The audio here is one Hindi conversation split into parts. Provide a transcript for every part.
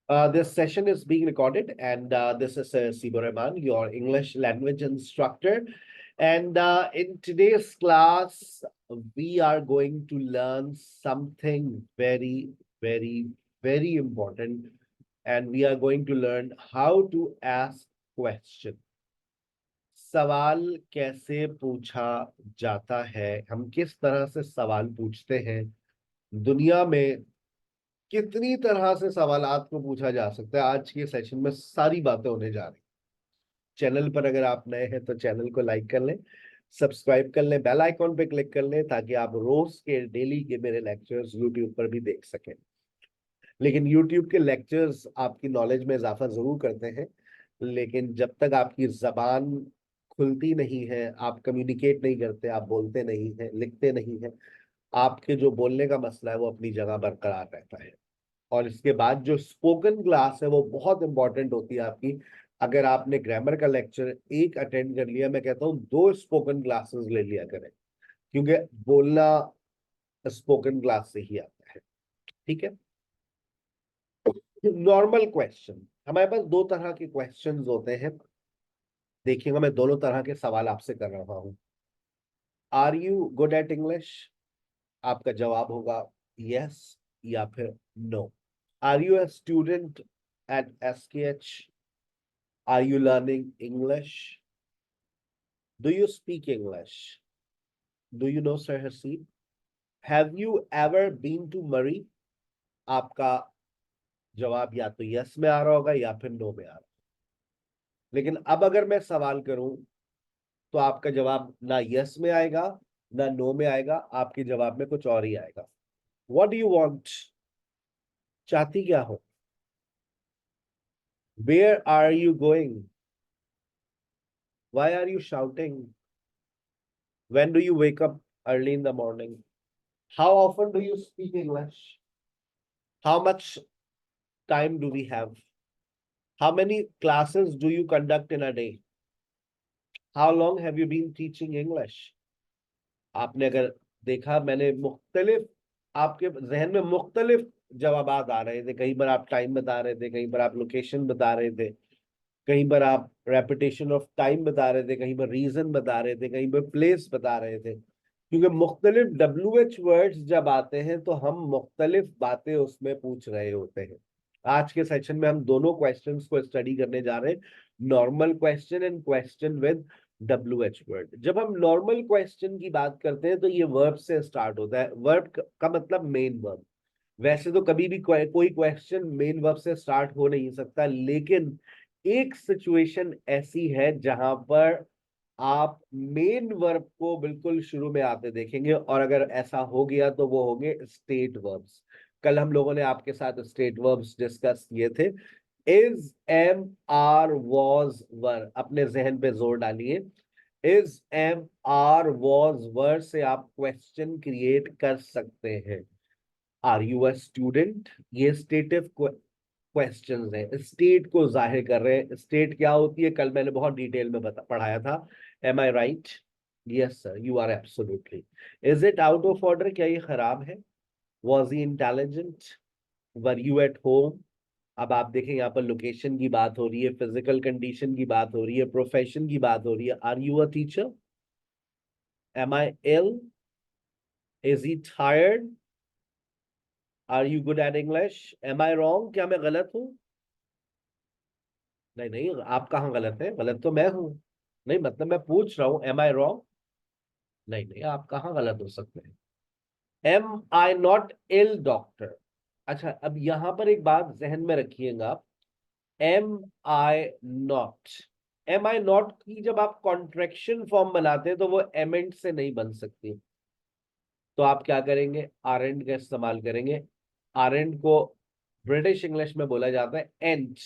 This session is being recorded, and this is Sibo Rahman, your English language instructor. And in today's class, we are going to learn something very, very, very important. And we are going to learn how to ask question. सवाल कैसे पूछा जाता है, हम किस तरह से सवाल पूछते हैं दुनिया में, कितनी तरह से सवालात को पूछा जा सकता है। आज के सेशन में सारी बातें होने जा रही। चैनल पर अगर आप नए हैं तो चैनल को लाइक कर लें, सब्सक्राइब कर लें, बेल आइकॉन पे क्लिक कर लें ताकि आप रोज के डेली के मेरे लेक्चर्स यूट्यूब पर भी देख सकें। लेकिन यूट्यूब के लेक्चर्स आपकी नॉलेज में इजाफा जरूर करते हैं, लेकिन जब तक आपकी जबान खुलती नहीं है, आप कम्युनिकेट नहीं करते, आप बोलते नहीं हैं, लिखते नहीं हैं, आपके जो बोलने का मसला है वो अपनी जगह बरकरार रहता है। और इसके बाद जो स्पोकन क्लास है वो बहुत इंपॉर्टेंट होती है आपकी। अगर आपने ग्रामर का लेक्चर एक अटेंड कर लिया, मैं कहता हूँ 2 स्पोकन क्लासेस ले लिया करें, क्योंकि बोलना स्पोकन क्लास से ही आता है। ठीक है। नॉर्मल क्वेश्चन, हमारे पास 2 तरह के क्वेश्चंस होते हैं। देखिएगा, मैं दोनों तरह के सवाल आपसे कर रहा हूँ। Are you good at English? आपका जवाब होगा यस या फिर no. Are you a student at SKH? Are you learning English? Do you speak English? Do you know Sir Haseeb? Have you ever been to Murray? आपका जवाब या तो यस में आ रहा होगा या फिर नो में आ रहा होगा। लेकिन अब अगर मैं सवाल करूं तो आपका जवाब ना यस में आएगा ना नो में आएगा, आपके जवाब में कुछ और ही आएगा। What do you want? चाहती क्या हो? Where are you going? Why are you shouting? When do you wake up early in the morning? How often do you speak English? How much time do we have? How many classes do you conduct in a day? How long have you been teaching English? आपने अगर देखा, मैंने मुख्तलिफ आपके जहन में मुख्तलिफ जवाब आ रहे थे। कहीं पर आप टाइम बता रहे थे, कहीं पर आप लोकेशन बता रहे थे, कहीं पर आप रेपिटेशन ऑफ टाइम बता रहे थे, कहीं पर रीजन बता रहे थे, कहीं पर प्लेस बता रहे थे। क्योंकि मुख्तलिफ WH वर्ड्स जब आते हैं तो हम मुख्तलिफ बातें उसमें पूछ रहे होते हैं। आज के सेशन में हम दोनों क्वेश्चंस को स्टडी करने जा रहे हैं, normal question and question with WH word. जब हम नॉर्मल क्वेश्चन की बात करते हैं तो ये वर्ब से स्टार्ट होता है। वर्ब का मतलब मेन वर्ब। वैसे तो कभी भी कोई क्वेश्चन मेन वर्ब से स्टार्ट हो नहीं सकता, लेकिन एक सिचुएशन ऐसी है जहां पर आप मेन वर्ब को बिल्कुल शुरू में आते देखेंगे, और अगर ऐसा हो गया तो वो होंगे स्टेट वर्ब्स। कल हम लोगों ने आपके साथ स्टेट वर्ब्स डिस्कस किए थे। इज, एम, आर, वॉज, वर, अपने जहन पे जोर डालिए। इज, एम, आर, वॉज, वर से आप क्वेश्चन क्रिएट कर सकते हैं। आर यू अ स्टूडेंट, ये स्टेटिव क्वेश्चंस हैं, स्टेट को जाहिर कर रहे हैं। स्टेट क्या होती है, कल मैंने बहुत डिटेल में पढ़ाया था। Am I right? Yes sir, you are absolutely. Is it out of order, क्या ये खराब है? Was he intelligent? Were you at home? अब आप देखें, यहाँ पर लोकेशन की बात हो रही है, फिजिकल कंडीशन की बात हो रही है, प्रोफेशन की बात हो रही है। Are you a teacher? Am I ill? Is he tired? Are you good at English? Am I wrong, क्या मैं गलत हूं? नहीं नहीं, आप कहाँ गलत है? गलत तो मैं हूं। नहीं, मतलब मैं पूछ रहा हूं, एम आई रॉन्ग? नहीं नहीं, आप कहाँ गलत हो सकते हैं? Am I not ill doctor? अच्छा, अब यहां पर एक बात जहन में रखिएगा। Am I not, am I not की जब आप कॉन्ट्रैक्शन फॉर्म बनाते हैं तो वो एमेंट से नहीं बन सकती। तो आप क्या करेंगे? आर एंड का इस्तेमाल करेंगे। आर एंड को ब्रिटिश इंग्लिश में बोला जाता है एंट।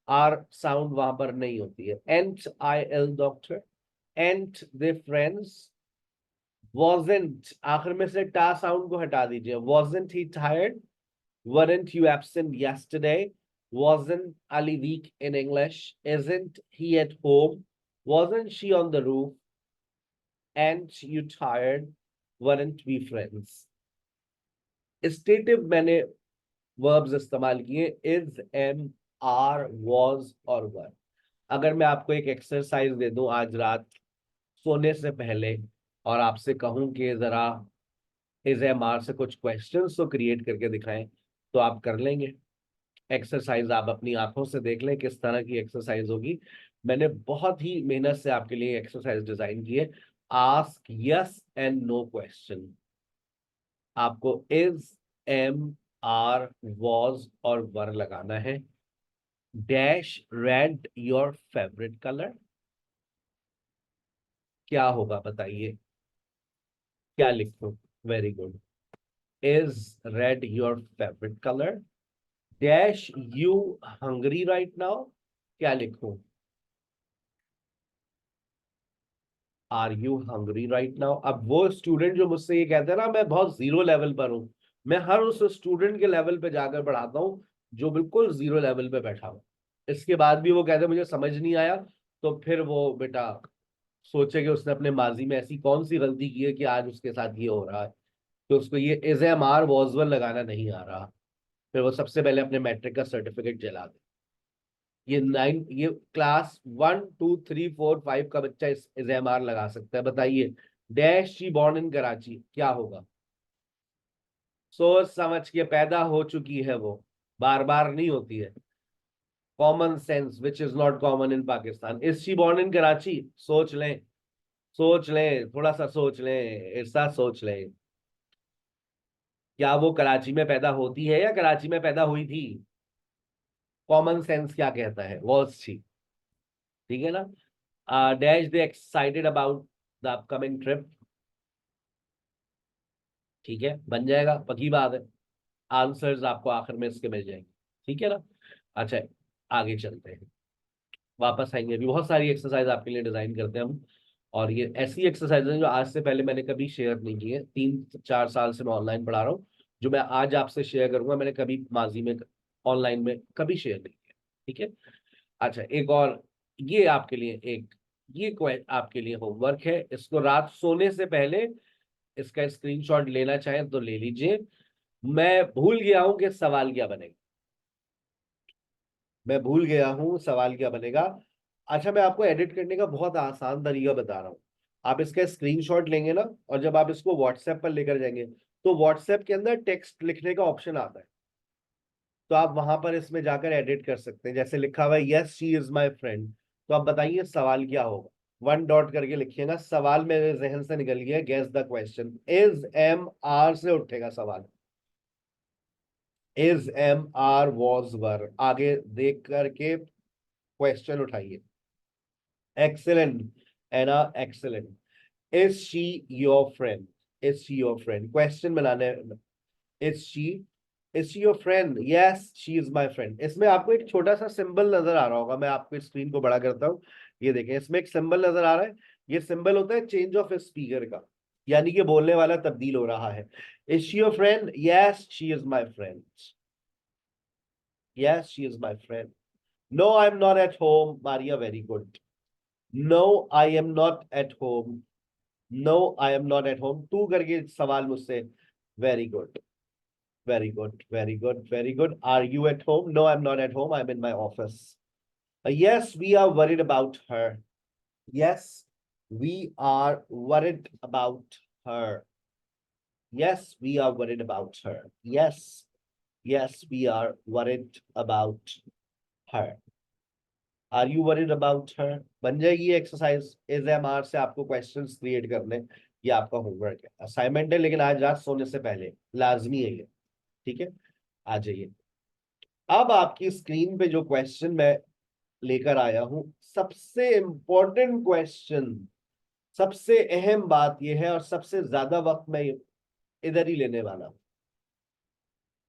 आर साउंड वहां पर नहीं होती है। Aren't I L doctor, aren't they friends. wasn't, आखिर में से टा साउंड को हटा दीजिए। wasn't he tired? weren't you absent yesterday? wasn't Ali weak in English? isn't he at home? wasn't she on the roof? and you tired? weren't we friends? Stative मैंने वर्ब्स इस्तेमाल किए, इज, एम, आर, वॉज और वर। अगर मैं आपको एक एक्सरसाइज दे दूं आज रात सोने से पहले और आपसे कहूं कि जरा इज, एम, आर से कुछ क्वेश्चंस तो क्रिएट करके दिखाएं, तो आप कर लेंगे? एक्सरसाइज आप अपनी आंखों से देख लें किस तरह की एक्सरसाइज होगी। मैंने बहुत ही मेहनत से आपके लिए एक्सरसाइज डिजाइन की है। Ask yes and no question. आपको इज, एम, आर, वॉज और वर लगाना है। Dash red your favourite colour. क्या होगा बताइए, क्या लिखूं? Very good. Is red your favourite colour? Dash you hungry right now. क्या लिखूं? Are you hungry right now? अब वो स्टूडेंट जो मुझसे ये कहते हैं ना मैं बहुत जीरो लेवल पर हूं, मैं हर उस स्टूडेंट के लेवल पे जाकर पढ़ाता हूँ जो बिल्कुल जीरो लेवल पे बैठा हुआ। इसके बाद भी वो कहते हैं मुझे समझ नहीं आया, तो फिर वो बेटा सोचे कि उसने अपने माजी में ऐसी कौन सी गलती की है कि आज उसके साथ ये हो रहा है, तो उसको ये इज, एम, आर, वॉजवल लगाना नहीं आ रहा। फिर वो सबसे पहले अपने मैट्रिक का सर्टिफिकेट जला दे। ये क्लास 1 2 3 4 5 का बच्चा इस एमआर लगा सकता है। बताइए, dash she born in Karachi, क्या होगा? सोच समझ के पैदा हो चुकी है वो, बार बार नहीं होती है। Common sense which is not common in Pakistan. Is she born in Karachi? सोच लें, सोच लें, थोड़ा सा सोच लें, ऐसा सोच लें। क्या वो कराची में पैदा होती है या कराची में पैदा हुई थी? कॉमन सेंस क्या कहता है? Was she. ठीक है ना? Dash they excited about the upcoming trip. ठीक है, बन जाएगा, पक्की बात है। आंसर्स आपको आखिर में इसके मिल जाएंगे। ठीक है ना? अच्छा, आगे चलते हैं, वापस आएंगे। अभी बहुत सारी एक्सरसाइज आपके लिए डिजाइन करते हैं हम, और ये ऐसी एक्सरसाइज है जो आज से पहले मैंने कभी शेयर नहीं की है। 3 4 साल से मैं ऑनलाइन पढ़ा रहा हूँ। जो मैं आज आपसे शेयर करूंगा मैंने कभी माजी में ऑनलाइन में कभी शेयर नहीं किया। ठीक है? अच्छा, एक और, ये आपके लिए एक, आपके लिए होमवर्क है। इसको रात सोने से पहले इसका स्क्रीनशॉट लेना चाहें तो ले लीजिए। मैं भूल गया हूं कि सवाल क्या बनेगा। मैं भूल गया हूं सवाल क्या बनेगा। अच्छा, मैं आपको एडिट करने का बहुत आसान तरीका बता रहा हूँ। आप इसका स्क्रीनशॉट लेंगे ना, और जब आप इसको व्हाट्सएप पर लेकर जाएंगे तो व्हाट्सएप के अंदर टेक्स्ट लिखने का ऑप्शन आता है। तो आप वहां पर इसमें जाकर एडिट कर सकते हैं। जैसे लिखा हुआ है yes she is my friend, तो आप बताइए सवाल क्या होगा। 1 डॉट करके लिखिएगा। सवाल मेरे जहन से निकल गया, guess the question. Is, am, are से उठेगा सवाल। Is, am, are, was, were, आगे देख करके क्वेश्चन उठाइए। Excellent, Anna, excellent. Is she your friend? Is she your friend? Question बनाने। Is she your friend? Yes she is my friend. इसमें आपको एक छोटा सा सिंबल नजर आ रहा होगा, मैं आपको स्क्रीन को बड़ा करता हूँ। ये देखें, इसमें एक सिंबल नजर आ रहा है। ये सिंबल होता है चेंज ऑफ स्पीकर का, यानी कि बोलने वाला तब्दील हो रहा है। Is she your friend? Yes she is my friend. Yes she is my friend. No I am not at home, Maria, very good. No I am not at home. No I am not at home, तू करके सवाल मुझसे। Very good, very good, very good, very good. Are you at home? No, I'm not at home. I'm in my office. Yes, we are worried about her. Yes, we are worried about her. Yes, we are worried about her. Yes, yes, we are worried about her. Are you worried about her? बन जाएगी ये एक्सरसाइज। इज, एम, आर से आपको क्वेश्चंस क्रिएट करने। ये आपका होमवर्क है, असाइनमेंट है, लेकिन आज रात सोने से पहले लाजमी है ये। ठीक है? आ जाइए। अब आपकी स्क्रीन पे जो क्वेश्चन मैं लेकर आया हूं, सबसे इंपॉर्टेंट क्वेश्चन, सबसे अहम बात यह है, और सबसे ज्यादा वक्त मैं इधर ही लेने वाला हूं।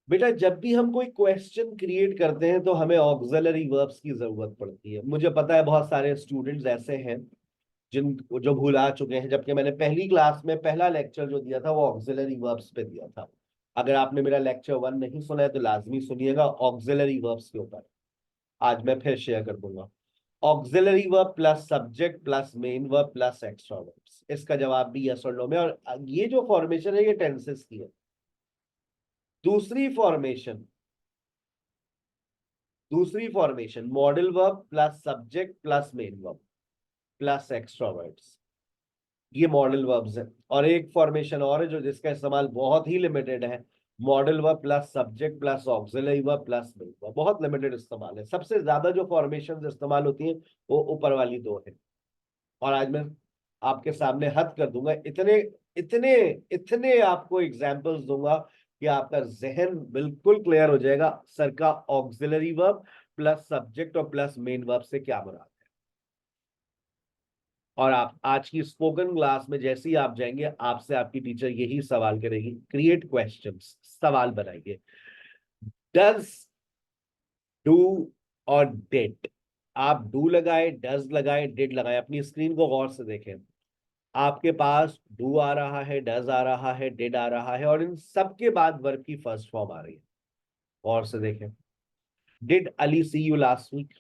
बेटा, जब भी हम कोई क्वेश्चन क्रिएट करते हैं तो हमें ऑक्सिलरी वर्ब्स की जरूरत पड़ती है। मुझे पता है बहुत सारे स्टूडेंट्स ऐसे हैं जिन जो भुला चुके हैं, जबकि मैंने पहली क्लास में पहला लेक्चर जो दिया था वो ऑक्सिलरी वर्ब्स पे दिया था। अगर आपने मेरा लेक्चर 1 नहीं सुना है तो लाजमी सुनिएगा, ऑक्सिलरी वर्ब्स के ऊपर आज मैं फिर शेयर कर दूंगा। Auxiliary verb plus subject plus main verb plus extra verbs, इसका जवाब भी यस और नो में। और ये जो फॉर्मेशन है ये टेंसेस की है। दूसरी फॉर्मेशन, दूसरी formation modal verb plus subject plus main verb plus extra words, ये मॉडल वर्ब्स है। और एक फॉर्मेशन और है जो जिसका इस्तेमाल बहुत ही लिमिटेड है, modal verb plus subject plus auxiliary verb plus main verb, बहुत लिमिटेड इस्तेमाल है। सबसे ज्यादा जो फॉर्मेशन इस्तेमाल होती हैं वो ऊपर वाली दो है। और आज मैं आपके सामने हद कर दूंगा, इतने इतने इतने आपको एग्जाम्पल्स दूंगा कि आपका जहन बिल्कुल क्लियर हो जाएगा सर का ऑक्सिलरी वर्ब प्लस सब्जेक्ट और प्लस मेन वर्ब से क्या मुराद है। और आप आज की स्पोकन क्लास में जैसे ही आप जाएंगे, आपसे आपकी टीचर यही सवाल करेगी, क्रिएट क्वेश्चंस, सवाल बनाइए। डज, डू और डिड, आप डू लगाए, डज लगाए, डिड लगाए। अपनी स्क्रीन को गौर से देखें, आपके पास डू आ रहा है, डज आ रहा है, डिड आ रहा है, और इन सब के बाद वर्ब की फर्स्ट फॉर्म आ रही है। गौर से देखें, did Ali see you last week,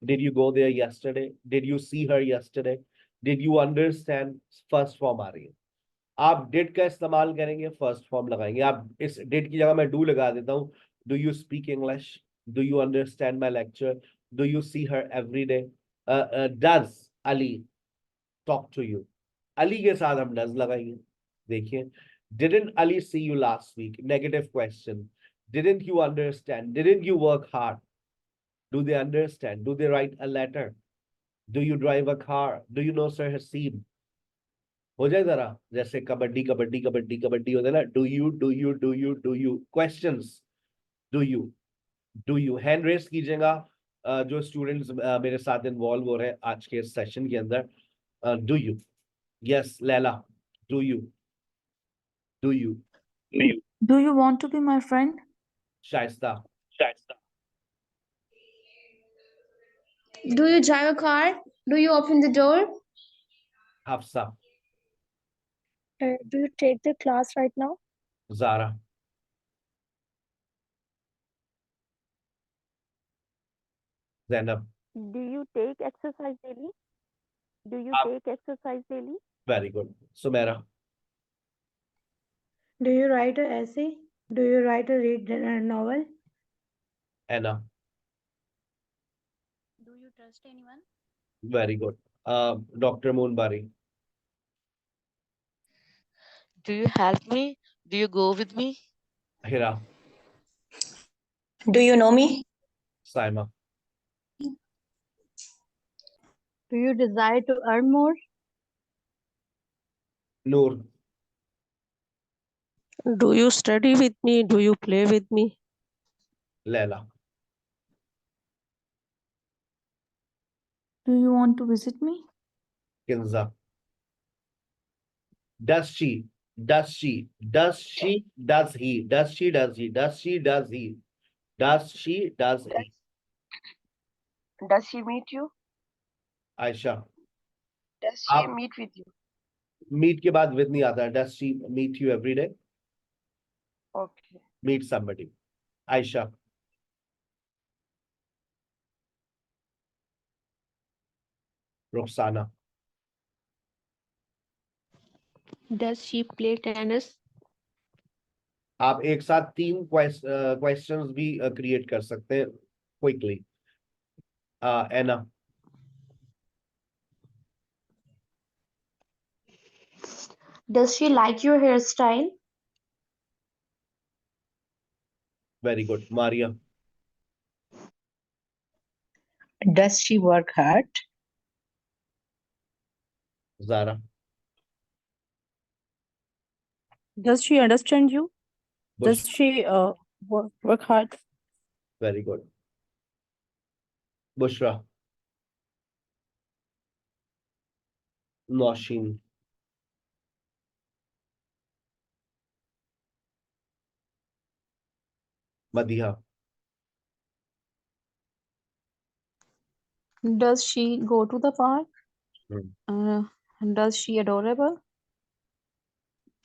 did you go there yesterday, did you see her yesterday, did you understand, first form आ रही है। आप डिड का इस्तेमाल करेंगे, फर्स्ट फॉर्म लगाएंगे। आप इस डिड की जगह मैं डू लगा देता हूँ, do you speak English, do you understand my lecture, do you see her every day, does Ali talk to you, Ali के साथ हम डज लगाएंगे। देखिए, didn't Ali see you last week, negative question, didn't you understand, didn't you work hard, do they understand, do they write a letter, do you drive a car, do you know sir Haseeb. हो जाए जरा, जैसे कबड्डी कबड्डी कबड्डी कबड्डी होता है ना, do you do you do you do you, questions, do you, do you. Hand raise कीजिएगा जो स्टूडेंट्स मेरे साथ इन्वॉल्व हो रहे हैं आज के सेशन के अंदर। Do you, yes Laila, do you, do you. Do you want to be my friend? Shaista, Do you drive a car? Do you open the door? Hafsa, Do you take the class right now? Zara, Zainab. Do you take exercise daily? Do you आप take exercise daily? Very good. Sumera, Do you write an essay? Do you write a read a novel? Ana, Do you trust anyone? Very good. Doctor मूनबारी, Do you help me? Do you go with me? Hira, Do you know me? Saima, Do you desire to earn more? Noor, Do you study with me? Do you play with me? Laila, Do you want to visit me? Kinza. Does she, does she, does she, does he, does she, does he, does she, does he, does she, does he। Does she meet you? Ayesha, Does she आप meet with you? मीट के बाद विद नहीं आता है। Does she meet you every day, Okay. Meet somebody. Ayesha, Rukhsana, Does she play tennis? आप एक साथ तीन क्वेश्चंस भी क्रिएट कर सकते हैं quickly. Anna, Does she like your hairstyle? Very good. Maria, Does she work hard? Zara, Does she understand you? बुश, Does she work hard? Very good. Bushra, Nausheen, Madiha, Does she go to the park? Hmm. Does she adorable?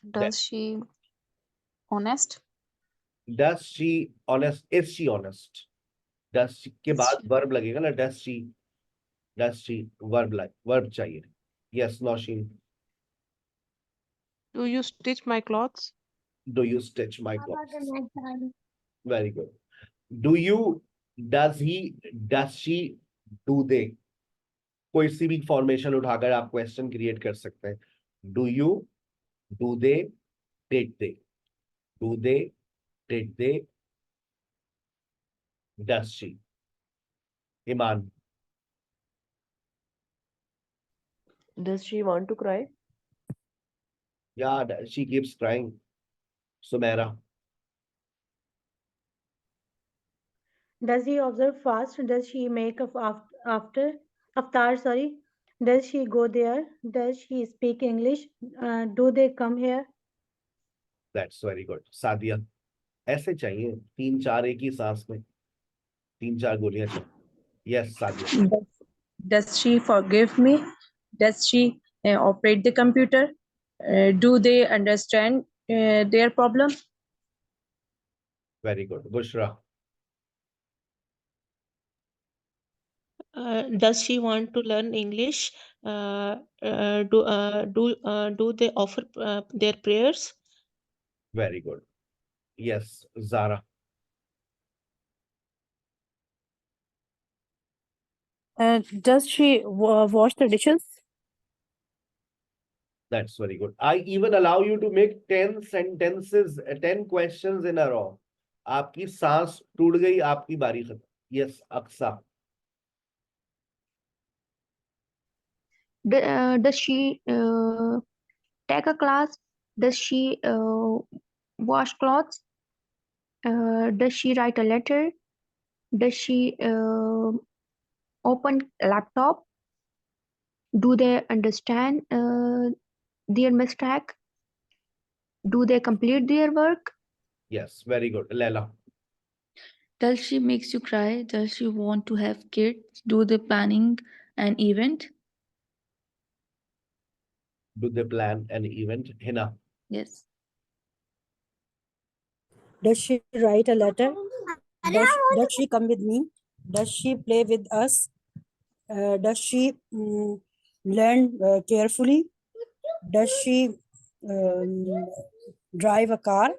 Does she honest? Does she honest, is she honest. Does के बाद वर्ब लगेगा ना, डज शी वर्ब चाहिए। Yes Nausheen, Do you stitch my clothes? Do you stitch my clothes, very good. Do you does she, do they, कोई सी भी फॉर्मेशन उठाकर आप क्वेश्चन क्रिएट कर सकते हैं. Do you, do they, did they, do they, did they, does she. Iman. Does she want to cry? Yeah, she keeps crying. Sumaira. Does he observe fast? Does she make up after after sorry? Does she go there? Does she speak English? Do they come here? That's very good. Sadia. ऐसे चाहिए 3-4 एक ही सांस में, 3-4 गोलियां चाहिए. Yes, Sadia. Does she forgive me? Does she operate the computer? Do they understand their problem? Very good. Bushra. Does she want to learn English? Do they offer their prayers? Very good. Yes, Zara. Does she wash the dishes? That's very good. I even allow you to make 10 sentences, 10 questions in a row. आपकी सांस टूट गई, आपकी बारी खत्म. Yes, Aksa. Does she take a class? Does she wash clothes? Does she write a letter? Does she open laptop? Do they understand their mistake? Do they complete their work? Yes, very good. Leila. Does she makes you cry? Does she want to have kids? Do they planning an event? Do they plan an event? Hina. Yes. Does she write a letter? Does she come with me? Does she play with us? Does she learn carefully? Does she drive a car?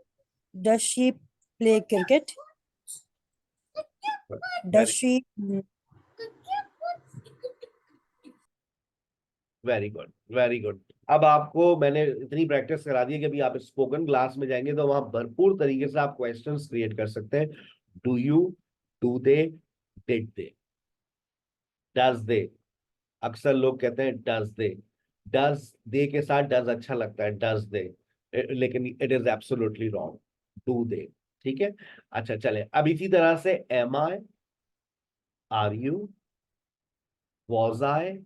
Does she play cricket? Does she very good, very good. अब आपको मैंने इतनी प्रैक्टिस करा दी है कि अभी आप स्पोकन क्लास में जाएंगे तो वहां भरपूर तरीके से आप क्वेश्चंस क्रिएट कर सकते हैं. Do you, do they, did they, does they. अक्सर लोग कहते हैं डज दे. डज दे के साथ डज अच्छा लगता है, डज दे, लेकिन it is absolutely wrong. Do they. ठीक है. अच्छा चले. अब इसी तरह से am I, are you, was I,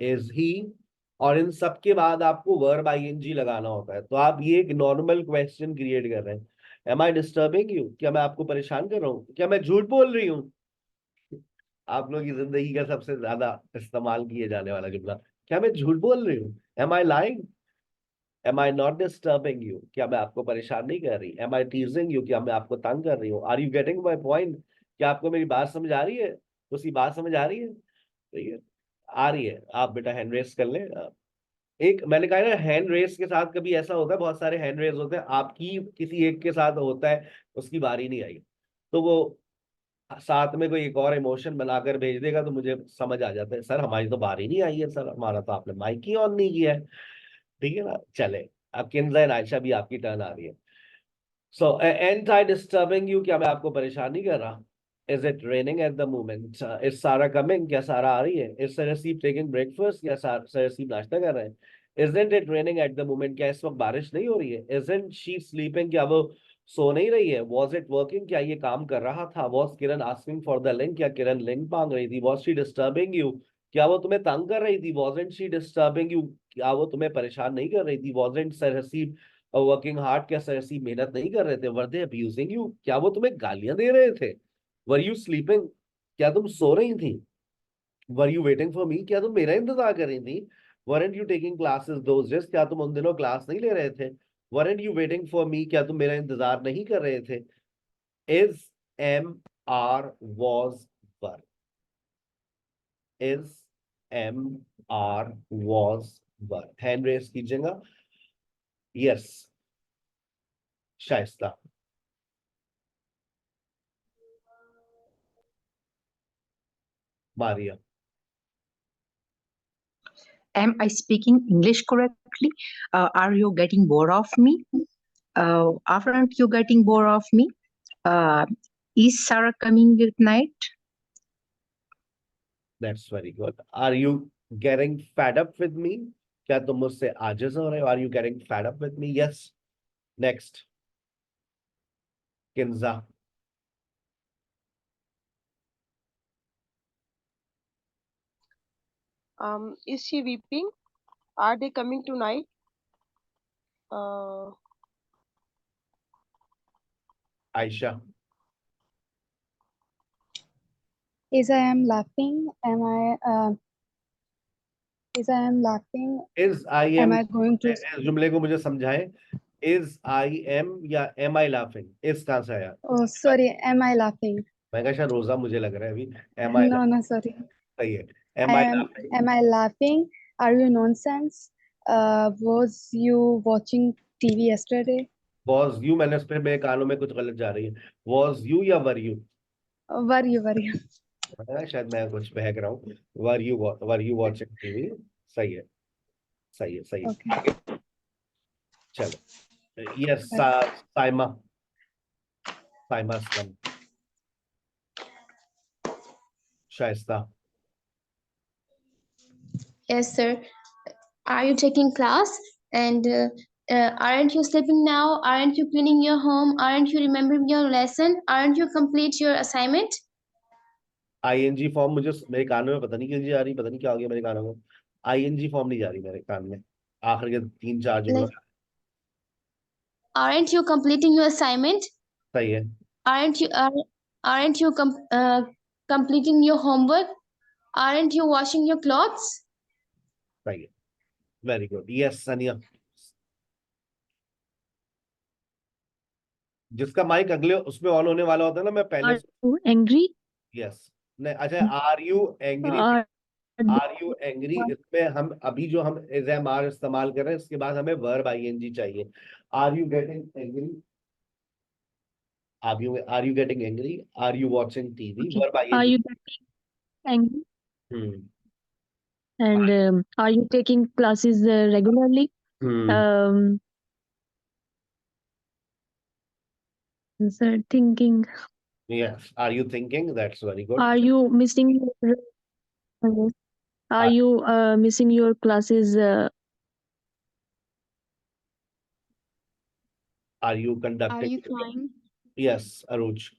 is he, और इन सब के बाद आपको वर्ब आईएनजी लगाना होता है. तो आप ये एक नॉर्मल क्वेश्चन क्रिएट कर रहे हैं. Am I disturbing you? क्या मैं आपको परेशान कर रहा हूँ? क्या मैं झूठ बोल रही हूँ? आप लोगों की जिंदगी का सबसे ज्यादा इस्तेमाल किए जाने वाला जुमला. क्या मैं झूठ बोल रही हूँ? Am I lying? Am I not disturbing you? क्या मैं आपको परेशान नहीं कर रही? Am I teasing you? क्या मैं आपको तंग कर रही हूँ? Are you getting my point? क्या आपको मेरी बात समझ आ रही है? उसकी बात समझ आ रही है? ठीक है, आ रही है. आप बेटा हैंड रेस कर लें. एक मैंने कहा ना, हैंड रेस के साथ कभी ऐसा होता है, बहुत सारे हैंड रेस होते हैं, आपकी किसी एक के साथ होता है, उसकी बारी नहीं आई, तो वो साथ में कोई एक और इमोशन बनाकर भेज देगा, तो मुझे समझ आ जाता है सर हमारी तो बारी नहीं आई है, सर हमारा तो आपने माइक ही ऑन नहीं किया है. ठीक है ना. चले. अब किंजा एंड आयशा भी आपकी टर्न आ रही है. So and I disturbing you? क्या मैं आपको परेशान नहीं कर रहा? Is it raining at the moment? Is Sarah coming? क्या सारा आ रही है? Is Sarasip taking breakfast? क्या Sarasip नाश्ता कर रहे हैं? Isn't it raining at the moment? क्या इस वक्त बारिश नहीं हो रही है? Isn't she sleeping? क्या वो सो नहीं रही है? Was it working? क्या ये काम कर रहा था? Was Kiran asking for the link? क्या किरण लिंक मांग रही थी? Was she disturbing you? क्या वो तुम्हें तंग कर रही थी? Wasn't she disturbing you? क्या वो तुम्हें परेशान नहीं कर रही थी? Wasn't Sarasip working hard? क्या Sarasip मेहनत नहीं कर रहे थे? Were they abusing you? क्या वो तुम्हें गालियां दे रहे थे? Were you sleeping? क्या तुम सो रही थी? Were you waiting for me? क्या तुम मेरा इंतजार कर रही थी? Weren't you taking classes those days? क्या तुम उन दिनों क्लास नहीं ले रहे थे? Weren't you waiting for me? क्या तुम मेरा इंतजार नहीं कर रहे थे? Is, am, are, was, were. Is, am, are, was, were. Hand raise कीजिएगा. Yes, Shaista. Maria. Am I speaking English correctly? Are you getting bored of me? Aren't you getting bored of me? Is Sarah coming at night? That's very good. Are you getting fed up with me? क्या तुम मुझसे आजिज हो रहे हो? Are you getting fed up with me? Yes. Next. Kinza. Is she weeping? Are they coming tonight? Aisha. Is I am laughing? Am I is I am laughing? Is I Am am I going to इस जुमले को मुझे समझाएं. Is I am या am I laughing? Is कहाँ से आया? Oh, sorry, am I laughing? मैं कहा शायद रोजा मुझे लग रहा है अभी. Am I No, laughing? no, sorry. सही है. Am I laughing? Am I laughing? Are you nonsense? Was you watching TV yesterday? Was you, मैंने उस पे मेरे कानों में कुछ गलत जा रही है. Was you या were you? Were you? शायद मैं कुछ बहक रहा हूँ. Were you watching TV? सही है. सही है. सही है. Okay. चलो. Yes, Saima. Saima's come. Shaista. Yes, sir. Are you taking class? And aren't you sleeping now? Aren't you cleaning your home? Aren't you remembering your lesson? Aren't you complete your assignment? ING form मुझे मेरे कानों में पता नहीं क्यों जा रही. पता नहीं क्या हो गया मेरे कानों में. ING फॉर्म नहीं जा रही मेरे कान में. आखिर के 3-4 जुमलों में. Aren't you completing your assignment? सही है. Aren't you completing your homework? Aren't you washing your clothes? सही है. Very good. यस सनिया. जिसका माइक अगले उसमें ऑन होने वाला होता है ना, मैं पहले. Are you angry? यस. नहीं, अच्छा. Are you angry? Are are you angry इसमें हम अभी जो हम इज एम आर इस्तेमाल कर रहे हैं, इसके बाद हमें वर्ब ING चाहिए. Are you getting angry? Are you getting angry? Are you watching TV? okay. Verb Are ING. you getting angry? हम्म. And are you taking classes regularly? Um, sir, thinking. Yes. Are you thinking? That's very good. Are you missing your, yes. Are you missing your classes? Are you conducting? crying? Yes, Aruj.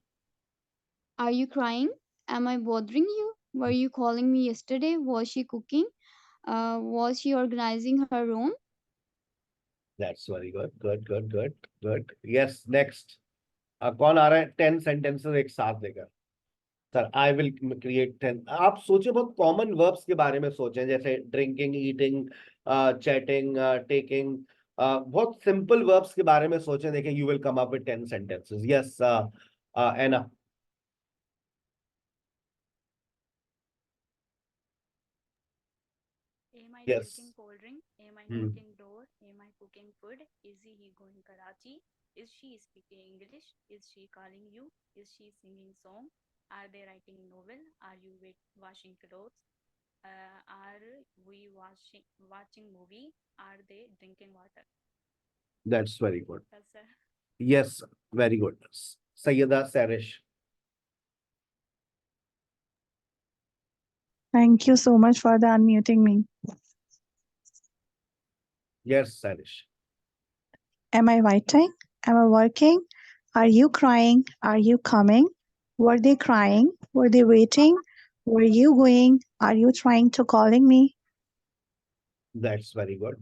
Are you crying? Am I bothering you? Were you calling me yesterday? Was she cooking? Was she organizing her room? That's very good. Good. Yes, next. कौन आ रहा है 10 sentences एक साथ देकर? Sir, I will create 10. आप सोचें, बहुत कॉमन वर्ब्स के बारे में सोचें, जैसे ड्रिंकिंग, ईटिंग, चैटिंग, टेकिंग. बहुत सिंपल वर्ब्स के बारे में सोचें. देखें, you will come up with 10 sentences. Yes, Anna. Am I Yes. drinking cold drink? Am I Hmm. knocking door? Am I cooking food? Is he going Karachi? Is she speaking English? Is she calling you? Is she singing song? Are they writing novel? Are you washing clothes? Are we watching movie? Are they drinking water? That's very good. Yes, sir. Yes, very good. Sayyida Sarish. Thank you so much for the unmuting me. Yes, Sarish. Am I writing? Am I working? Are you crying? Are you coming? Were they crying? Were they waiting? Were you going? Are you trying to calling me? That's very good.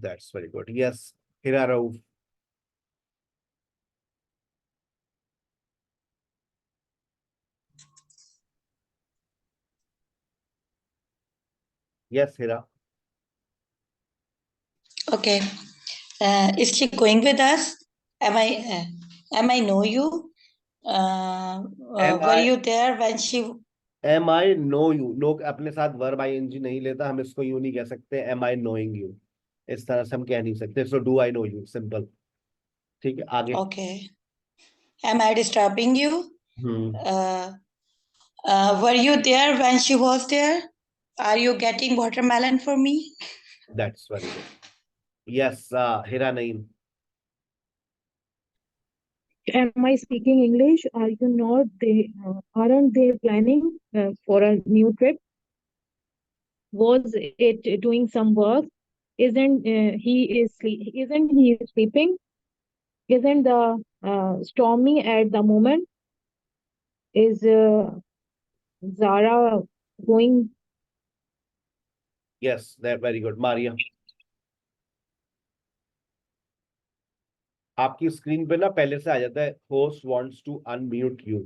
Yes, Hira Rauf. Yes, Hira. Okay. Is she going with us? Am I know you? Were you there when she? Am I know you? No अपने साथ verb ING नहीं लेता. हम इसको यूं नहीं कह सकते. Am I knowing you? इस तरह से हम कह नहीं सकते. So do I know you? Simple. ठीक है, आगे. Okay. Am I disturbing you? Were you there when she was there? Are you getting watermelon for me? That's very good. Yes, Hira Naeem. Am I speaking English? Are you not? Aren't they planning for a new trip? Was it doing some work? Isn't Isn't he sleeping? Isn't the stormy at the moment? Is Zara going? Yes, they're very good. Maria. आपकी स्क्रीन पे ना पहले से आ जाता है host wants to unmute you.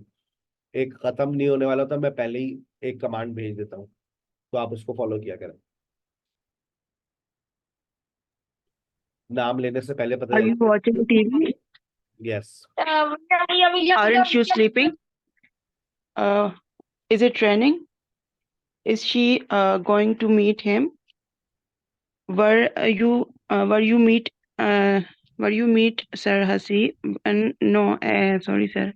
एक खत्म नहीं होने वाला था, मैं पहले ही एक कमांड भेज देता हूँ, तो आप उसको फॉलो किया करें। नाम लेने से पहले पता Are you watching TV? Yes Aren't you sleeping? Is it raining? Is she going to meet him? Were you meet Sir Hasi? And no, sorry, sir.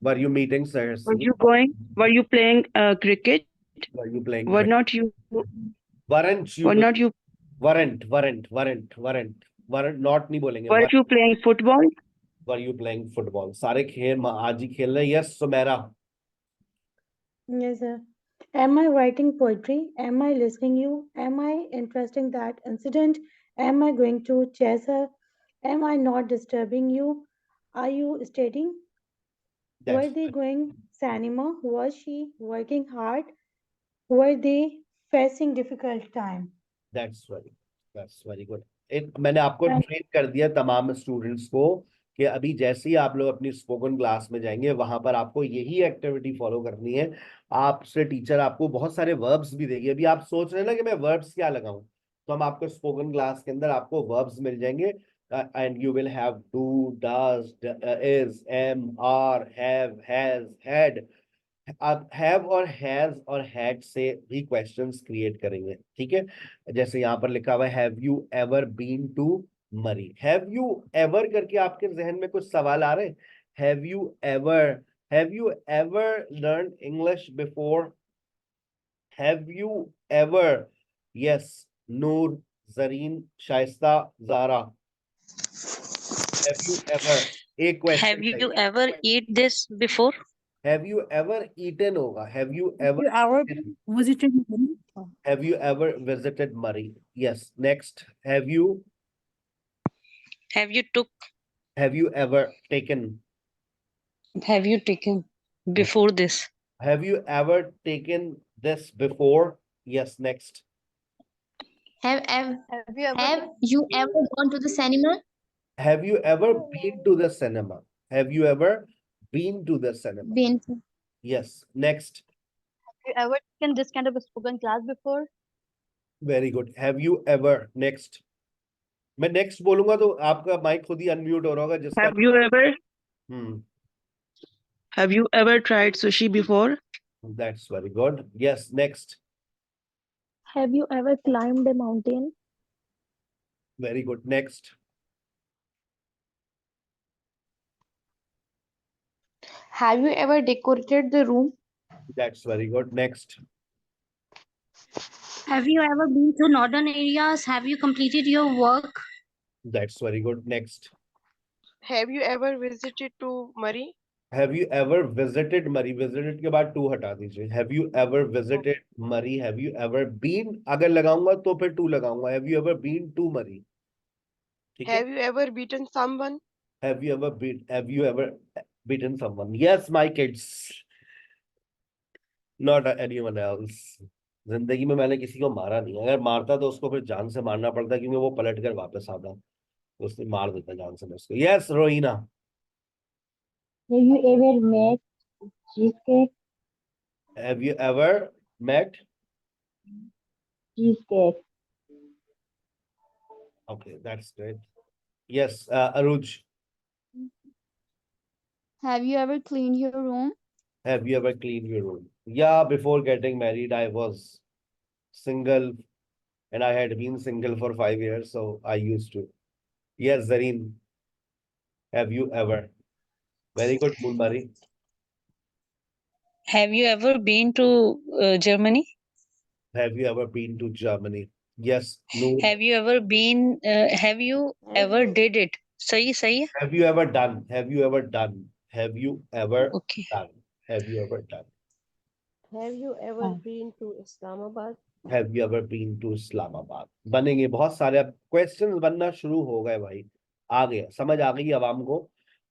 Were you meeting Sir Hasi? Were you playing cricket? Were you playing Were cricket? not you? Weren't you? Were not you? weren't not नहीं बोलेंगे। Were you playing football? Were you playing football? सारे खेल आज ही खेल रहे हैं। Yes, Sumaira. Yes, sir. Am I writing poetry? Am I listening you? Am I interested in that incident? Am I going to chase her? Am I not disturbing you? Are you studying? Were they going cinema? Was she working hard? Were they facing difficult time? That's very good. मैंने आपको ट्रेन कर दिया तमाम स्टूडेंट्स को कि अभी जैसे ही आप लोग अपनी स्पोकन क्लास में जाएंगे वहां पर आपको यही एक्टिविटी फॉलो करनी है। आपसे टीचर आपको बहुत सारे वर्ब्स भी देगी। अभी आप सोच रहे हैं ना कि मैं वर्ब्स क्या लगाऊं, तो हम आपको स्पोकन क्लास के अंदर आपको वर्ब्स मिल जाएंगे and you will have do, does, is, am, are, have, has, had. आप हैव और हैज और हैड से भी क्वेश्चंस क्रिएट करेंगे, ठीक है। जैसे यहाँ पर लिखा हुआ है have you ever been to Murree. Have you ever करके आपके जहन में कुछ सवाल आ रहे हैं? Have you ever learn English before? Have you ever? Yes, Noor, Zareen, Shaista, Zara. Have you ever? एक question. Have you ever eat this before? Have you ever eaten होगा? Have you ever visited? Have you ever visited Murray? Yes. Next. Have you took? Have you ever taken? Have you taken before this? Have you ever taken this before? Yes. Next. Have you ever gone to the cinema? Have you ever been to the cinema? Have you ever been to the cinema? Been. Yes. Next. Have you ever taken this kind of a spoken class before? Very good. Have you ever? Next. मैं next बोलूंगा तो आपका माइक खुद ही अनम्यूट हो रहा होगा जिसका। Have you ever? Have you ever tried sushi before? That's very good. Yes. Next. Have you ever climbed a mountain? Very good. Next. Have you ever decorated the room? That's very good. Next. Have you ever been to northern areas? Have you completed your work? That's very good. Next. Have you ever visited to Murray? Have you ever visited Murray? Visited के बाद to हटा दीजिए। Have you ever visited Murray? Have you ever been? अगर लगाऊंगा तो फिर to लगाऊंगा। Have you ever been to Murray? ठीक है? Have you ever beaten someone? Have you ever beaten someone? Yes, my kids. Not anyone else. जिंदगी में मैंने किसी को मारा नहीं। अगर मारता तो उसको फिर जान से मारना पड़ता क्योंकि वो पलट कर वापस आता, उसने मार देता जान से मैं उसको। Yes, Rohina. Have you ever met cheesecake? Have you ever met Cheesecake. Okay, that's great. Yes, Aruj. Have you ever cleaned your room? Have you ever cleaned your room? Yeah, before getting married, I was single and I had been single for 5 years, so I used to. Yes, Zareen. Have you ever? Very good, Mulmari. Have you ever been to Germany? Have you ever been to Germany? Yes. No. Have you ever been? Have you ever did it? सही सही है? Have you ever done? Have you ever done? Have you ever Okay. done? Have you ever done? Have you ever been to Islamabad? Have you ever been to Islamabad? बनेंगे बहुत सारे, अब क्वेश्चंस बनना शुरू हो गए भाई, आ गया, समझ आ गई आवाम को।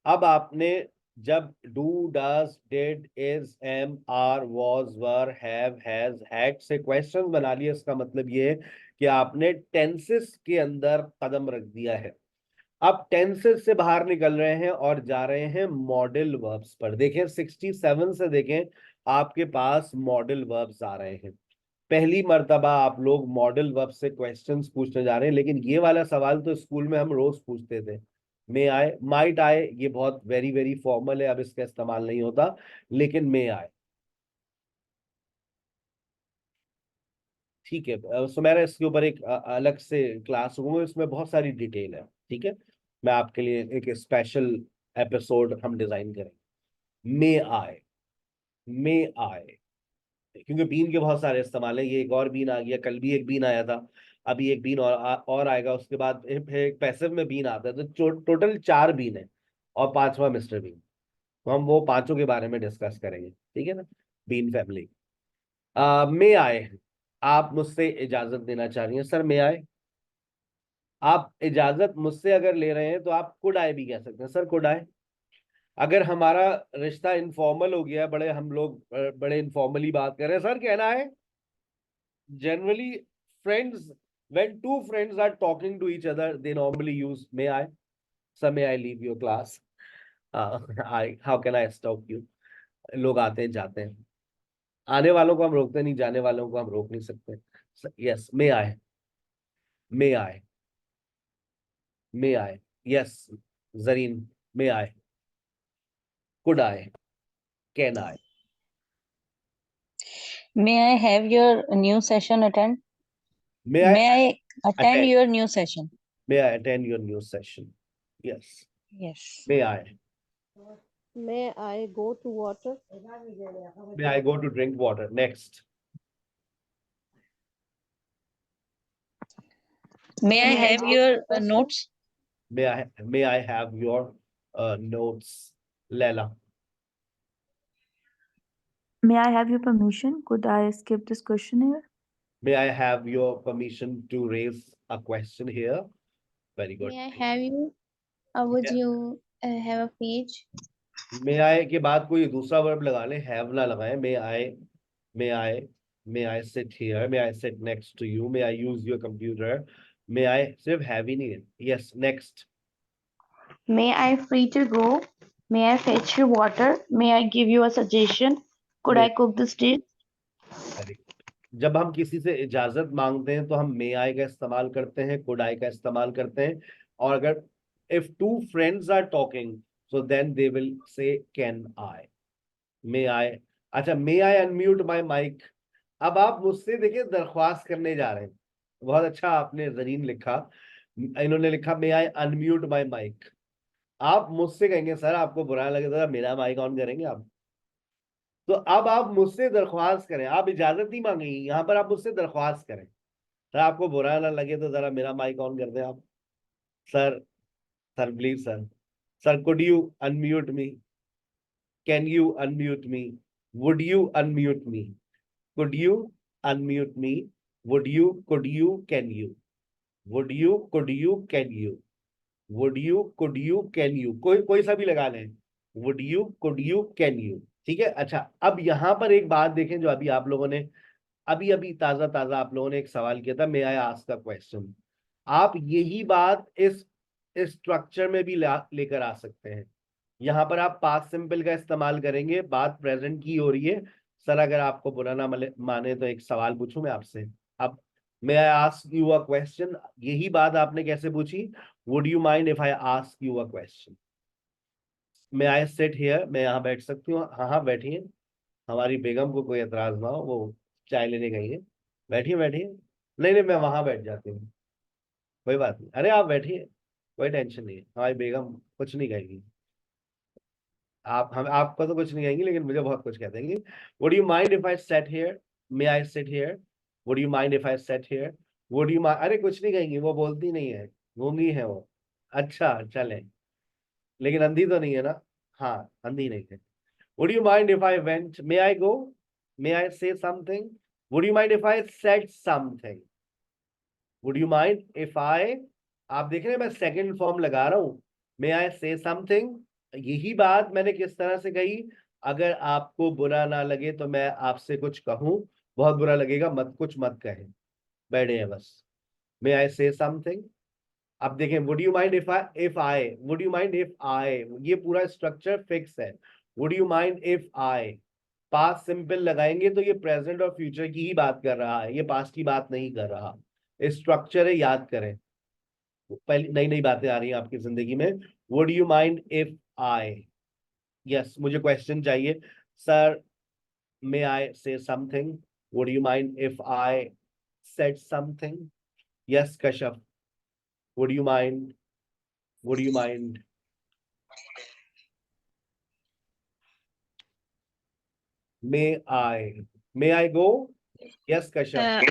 अब आपने जब do, does, did, is, am, are, was, were, have, has, had से क्वेश्चंस बना लिए, इसका मतलब ये है कि आपने टेंसेस के अंदर कदम रख दिया है। अब टेंसेस से बाहर निकल रहे हैं और जा रहे हैं मॉडल वर्ब्स पर। देखें 67 से देखें, आपके पास मॉडल वर्ब्स आ रहे हैं। पहली मर्तबा आप लोग मॉडल वर्ब से क्वेश्चंस पूछने जा रहे हैं, लेकिन ये वाला सवाल तो स्कूल में हम रोज पूछते थे। मे आए, माइट आए, ये बहुत वेरी वेरी फॉर्मल है, अब इसका इस्तेमाल नहीं होता, लेकिन मे आए, ठीक है। सुमेरा, इसके ऊपर एक अलग से क्लास होगा, इसमें बहुत सारी डिटेल है, ठीक है। मैं आपके लिए एक स्पेशल एपिसोड हम डिजाइन करेंगे। मे आए, मे आए, क्योंकि बीन के बहुत सारे इस्तेमाल है। ये एक और बीन आ गया, कल भी एक बीन आया था, अभी एक बीन और आएगा, उसके बाद एक पैसिव में बीन आता है। तो टोटल 4 बीन है और 5वां मिस्टर बीन। तो हम वो पांचों के बारे में डिस्कस करेंगे, ठीक है ना, बीन फैमिली। मे आए, आप मुझसे इजाजत देना चाह रही हैं, सर मे आए। आप इजाजत मुझसे अगर ले रहे हैं तो आप कुड आए भी कह सकते हैं, सर कुड आए। अगर हमारा रिश्ता इनफॉर्मल हो गया, बड़े हम लोग बड़े इनफॉर्मली बात कर रहे हैं, सर कहना है। Generally friends, when two friends are talking to each other, they normally use may I. Sir, may I leave your class? How can I stop you? लोग आते हैं जाते हैं, आने वालों को हम रोकते नहीं, जाने वालों को हम रोक नहीं सकते। Yes, may I, may I, may I. Yes, Zareen, may I, could I, can I. May I have your new session attend? May I attend attend? your new session? May I attend your new session? Yes. Yes. May I? May I go to water? May I go to drink water? Next. May I have your notes? May I have your notes, Leila? May I have your permission? Could I skip this questionnaire? May I have your permission to raise a question here? Very good. May I have you? Would you have a page? May I के बाद कोई दूसरा वर्ब लगा ले, have ना लगाए। May I sit here? May I sit next to you? May I use your computer? May I, सिर्फ have ही नहीं है। Yes, next. May I free to go? May I fetch you water? May I give you a suggestion? Could I cook this dish? जब हम किसी से इजाजत मांगते हैं तो हम मे आई का इस्तेमाल करते हैं, कुड आई का इस्तेमाल करते हैं। और अगर if two friends are talking so then they will say can I, may I. अच्छा, may I unmute my mic. अब आप मुझसे देखिए दरख्वास्त करने जा रहे हैं, बहुत अच्छा आपने जरीन लिखा, इन्होंने लिखा मे आई अनम्यूट माय माइक। आप मुझसे कहेंगे सर आपको बुरा लगे तो मेरा माइक ऑन करेंगे आप। तो अब आप मुझसे दरख्वास्त करें, आप इजाजत नहीं मांगेंगे, यहाँ पर आप मुझसे दरख्वास्त करें, सर आपको बुरा ना लगे तो जरा मेरा माइक ऑन कर दें आप। Sir please sir could you unmute me, can you unmute me, would you unmute me, could you unmute me, would you, could you, can you, would you, could you, can you, would you, could you, can you, कोई सा भी लगा लें, would you, could you, can you, ठीक है। अच्छा, अब यहाँ पर एक बात देखें, जो अभी आप लोगों ने अभी ताजा आप लोगों ने एक सवाल किया था, मे आई आस्क अ क्वेश्चन। आप यही बात इस स्ट्रक्चर में भी लेकर आ सकते हैं। यहाँ पर आप पास्ट सिंपल का इस्तेमाल करेंगे, बात प्रेजेंट की हो रही है। सर अगर आपको बुरा ना माने तो एक सवाल पूछूं मैं आपसे। अब may I ask you a question, यही बात आपने कैसे पूछी, would you mind if I ask you a question. May I sit here, मैं यहाँ बैठ सकती हूँ? हाँ बैठिए, हमारी बेगम को कोई एतराज ना हो, वो चाय लेने गई है। बैठिए नहीं मैं वहां बैठ जाती हूँ, कोई बात नहीं। अरे आप बैठिए, कोई टेंशन नहीं है, हमारी बेगम कुछ नहीं कहेगी। हम आपका तो कुछ नहीं आएंगे, लेकिन मुझे बहुत कुछ कह देंगे। Would you mind if I set here? May I sit here? Would you mind if I set here? Would you mind, अरे कुछ नहीं कहेंगी, वो बोलती नहीं है, गूंगी है वो। अच्छा चले, लेकिन अंधी तो नहीं है ना? हाँ, अंधी नहीं है। Would you mind if I went? May I गो? मे आई से something? Would you mind if I said something? Would you mind if आई, आप देख रहे हैं मैं सेकंड फॉर्म लगा रहा हूं, मे आई से समथिंग। यही बात मैंने किस तरह से कही, अगर आपको बुरा ना लगे तो मैं आपसे कुछ कहूं, बहुत बुरा लगेगा मत, कुछ मत कहें, बैठे हैं बस। मे आई से समथिंग। अब देखें, would you mind if I, would you mind if I, ये पूरा स्ट्रक्चर फिक्स है। Would you mind if I, past simple लगाएंगे तो ये प्रेजेंट और फ्यूचर की ही बात कर रहा है, ये पास्ट की बात नहीं कर रहा। स्ट्रक्चर है, याद करें, पहली नई नई बातें आ रही हैं आपकी जिंदगी में। Would you mind if I, yes मुझे क्वेश्चन चाहिए सर, मे आई से something? Would you mind if I said something? Yes Kashyap, would you mind, would you mind? May I go? Yes Kashyap.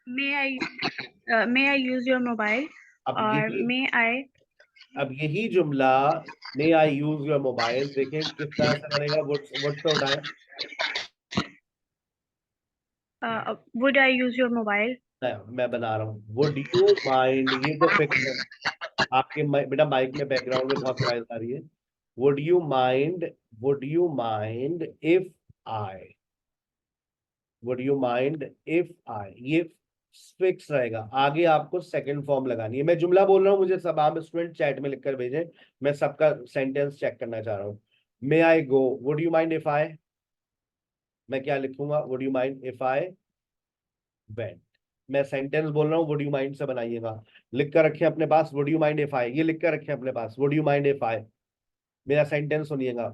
may I use your mobile? अब और यही, may I अब यही जुमला, मे आई यूज योर मोबाइल, देखें किस तरह से बनेगा। वुड पे उठाएं। would I use your mobile? मैं बना रहा हूँ, वुड यू माइंड, ये तो फिक्स है। आपके बेटा माइक में बैकग्राउंड में बहुत नॉइज आ रही है। Would you mind, would you mind if I, would you mind if I, ये फिक्स रहेगा। आगे आपको सेकंड फॉर्म लगानी है। मैं जुमला बोल रहा हूँ, मुझे सब आप स्टूडेंट चैट में लिखकर भेजें, मैं सबका सेंटेंस चेक करना चाह रहा हूँ। May I go? Would you mind if I, मैं क्या लिखूंगा? Would you mind if I went. मैं सेंटेंस बोल रहा हूँ, वुड यू माइंड से बनाइएगा। लिख कर रखे अपने पास, would you mind if I, ये लिख कर रखे अपने पास, would you mind if I. मेरा सेंटेंस सुनिएगा,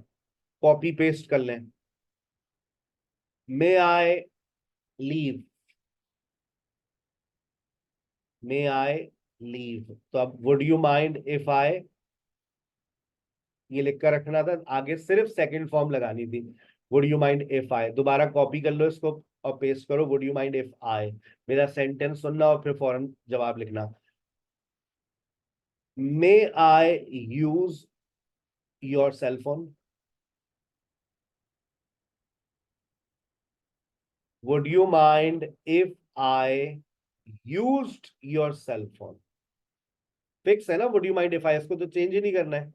कॉपी पेस्ट कर लें। मे I leave? May I leave, तो अब would you mind if I, ये लिख कर रखना था, आगे सिर्फ सेकंड फॉर्म लगानी थी। Would you mind if I, दोबारा कॉपी कर लो इसको और पेस्ट करो, would you mind if I. मेरा सेंटेंस सुनना और फिर फौरन जवाब लिखना। May I use your cell phone? Would you mind if I used your cell phone? Fix है ना, would you mind if I, इसको तो चेंज ही नहीं करना है।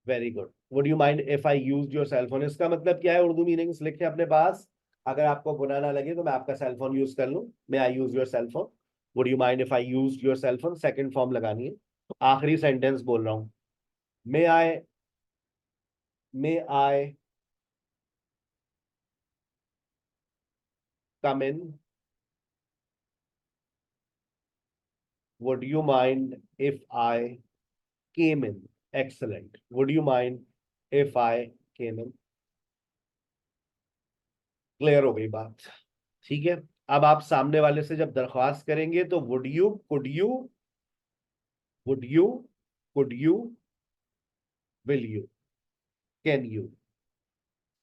Very good. Would you mind if I used your cell phone, इसका मतलब क्या है? उर्दू मीनिंग्स लिखे अपने पास, अगर आपको बुरा ना लगे तो मैं आपका सेल फोन यूज कर लूं। May I use your cell phone? Would you mind if I used your cell phone, second form लगानी है। आखिरी सेंटेंस बोल रहा हूं, may I, may I come in? Would you mind if I came in? Excellent. Would you mind if I came in? Clear हो गई बात? ठीक है, अब आप सामने वाले से जब दरख्वास्त करेंगे तो would you, could you, would you, could you, will you, can you।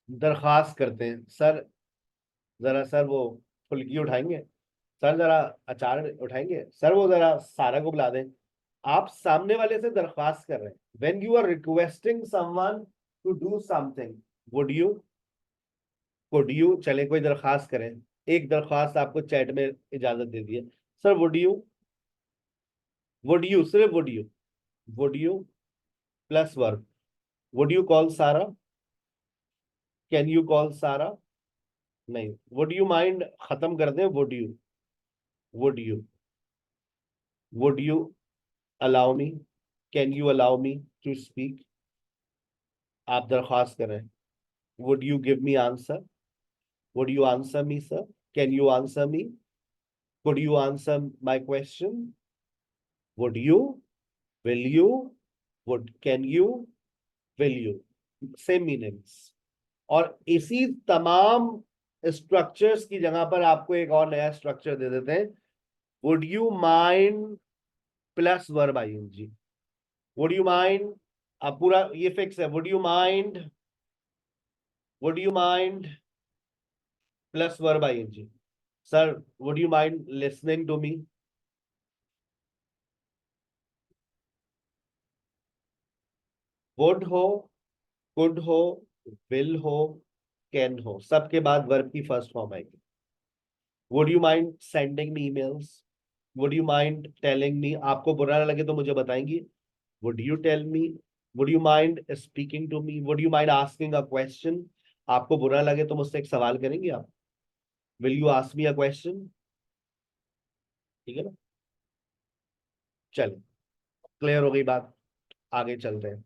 दरख्वास्त करते हैं, सर जरा, सर वो फुल्की उठाएंगे, सर जरा अचार उठाएंगे, सर वो जरा सारा को बुला दें। आप सामने वाले से दरख्वास्त कर रहे हैं। When you are requesting someone to do something, would you, could you, चले कोई दरख्वास्त करें, एक दरख्वास्त आपको चैट में इजाजत दे दी है, sir would you, would you, सिर्फ would you plus verb, would you call Sara, can you call Sara, नहीं। वुड यू माइंड खत्म कर दें, would you, would you, would you allow me, can you allow me to speak. आप दरख्वास्त करें, would you give me answer, would you answer me sir, can you answer me, could you answer my question, would you, will you, would, can you, will you, same meanings. और इसी तमाम स्ट्रक्चर्स की जगह पर आपको एक और नया स्ट्रक्चर दे देते हैं, would you mind plus verb ING. Would you mind, अब पूरा ये फिक्स है, would you mind would you mind plus verb ing. Sir, would you mind listening to me? Would हो, could हो, will हो, can हो, सबके बाद verb की first form आएगी. Would you mind sending me emails? Would you mind telling me? आपको बुरा ना लगे तो मुझे बताएंगी. Would you tell me? Would you mind speaking to me? Would you mind asking a question? आपको बुरा लगे तो मुझसे एक सवाल करेंगे आप. Will you ask me a question? ठीक है ना. चलो, क्लियर हो गई बात. आगे चलते हैं.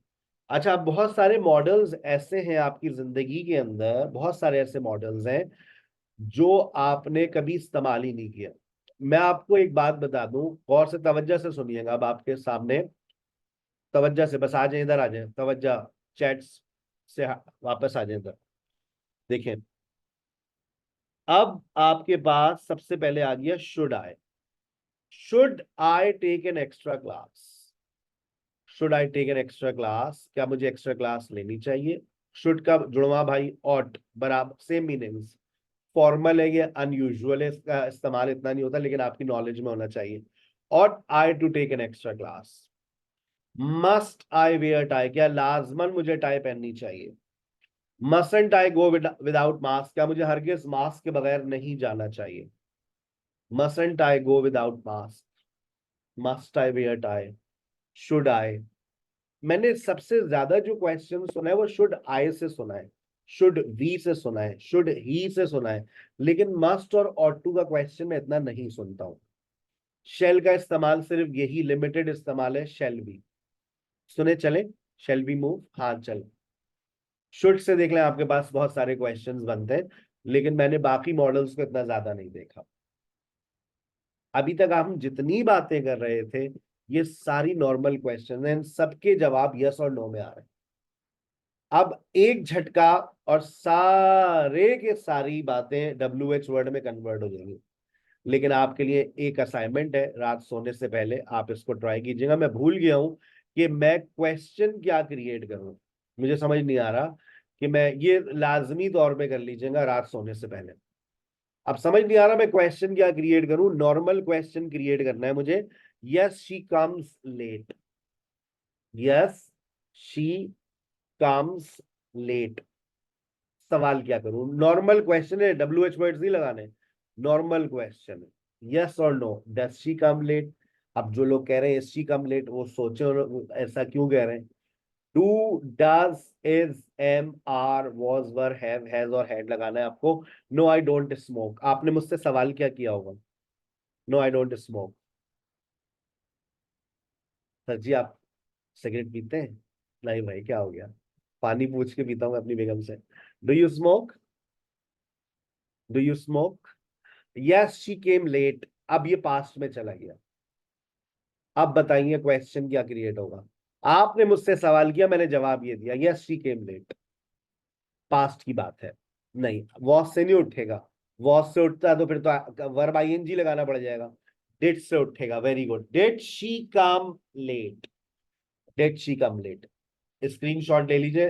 अच्छा, बहुत सारे मॉडल्स ऐसे हैं आपकी जिंदगी के अंदर, बहुत सारे ऐसे मॉडल्स हैं जो आपने कभी इस्तेमाल ही नहीं किया. मैं आपको एक बात बता दूं, गौर से तवज्जो से सुनिएगा. अब आपके सामने तवज्जो से, बस आ जाए इधर, आ जाए तवज्जो, चैट्स से वापस आ जाए इधर. देखें, अब आपके पास सबसे पहले आ गया should I. Should I take an extra class? Should I take an extra class? क्या मुझे एक्स्ट्रा क्लास लेनी चाहिए? शुड का जुड़वा भाई ऑट, बराबर सेम मीनिंग्स. फॉर्मल है, ये अनयूजुअल है, इसका इस्तेमाल इतना नहीं होता, लेकिन आपकी नॉलेज में होना चाहिए. Ought I to take an extra class? Must I wear tie? क्या लाजमन मुझे टाई पहननी चाहिए? Mustn't I go without mask? क्या मुझे हरगिज मास्क के बगैर नहीं जाना चाहिए? Mustn't I go without mask? Must I wear tie? Should I? मैंने सबसे ज्यादा जो क्वेश्चन सुना है वो शुड आई से सुना है, शुड वी से सुना है, शुड ही से सुना है, लेकिन मस्ट और ऑट टू का क्वेश्चन मैं इतना नहीं सुनता हूं. शेल का इस्तेमाल सिर्फ यही लिमिटेड इस्तेमाल है, शेल बी. सुने चले, शेल बी मूव, हाँ चल. शुड से देख लें, आपके पास बहुत सारे क्वेश्चंस बनते हैं, लेकिन मैंने बाकी मॉडल्स को इतना ज्यादा नहीं देखा. अभी तक हम जितनी बातें कर रहे थे ये सारी नॉर्मल क्वेश्चन हैं, सबके जवाब यस और नो में आ रहे हैं. अब एक झटका और सारे के सारी बातें WH वर्ड में कन्वर्ट हो जाएंगी. लेकिन आपके लिए एक असाइनमेंट है, रात सोने से पहले आप इसको ट्राई कीजिएगा. मैं भूल गया हूं कि मैं क्वेश्चन क्या क्रिएट करूं, मुझे समझ नहीं आ रहा कि मैं, ये लाजमी तौर पे कर लीजिएगा रात सोने से पहले. अब समझ नहीं आ रहा मैं क्वेश्चन क्या क्रिएट करूं. नॉर्मल क्वेश्चन क्रिएट करना है मुझे. Yes she comes late. Yes she comes late. सवाल क्या करूं? नॉर्मल क्वेश्चन है, WH वर्ड्स नहीं लगाने, नॉर्मल क्वेश्चन है. यस और no. Does she come late? अब जो लोग कह रहे हैं शी कम लेट, वो सोचे ऐसा क्यों कह रहे हैं. Do, does, is, am, are, was, were, have, has और हैड लगाना है आपको. No I don't smoke. आपने मुझसे सवाल क्या किया होगा? No I don't smoke. Sir ji आप सिगरेट पीते हैं? नहीं भाई, क्या हो गया, पानी पूछ के पीता हूँ अपनी बेगम से. Do you smoke? Do you smoke? Yes she came late. अब ये पास्ट में चला गया. अब बताइए क्वेश्चन क्या क्रिएट होगा. आपने मुझसे सवाल किया, मैंने जवाब ये दिया, yes she came late. Past की बात है. नहीं, वॉज से नहीं उठेगा. वॉज से उठता तो फिर तो वर्ब ING लगाना पड़ जाएगा. डिड से उठेगा. Very good. Did she come late? Did she come late. Screenshot ले लीजिए.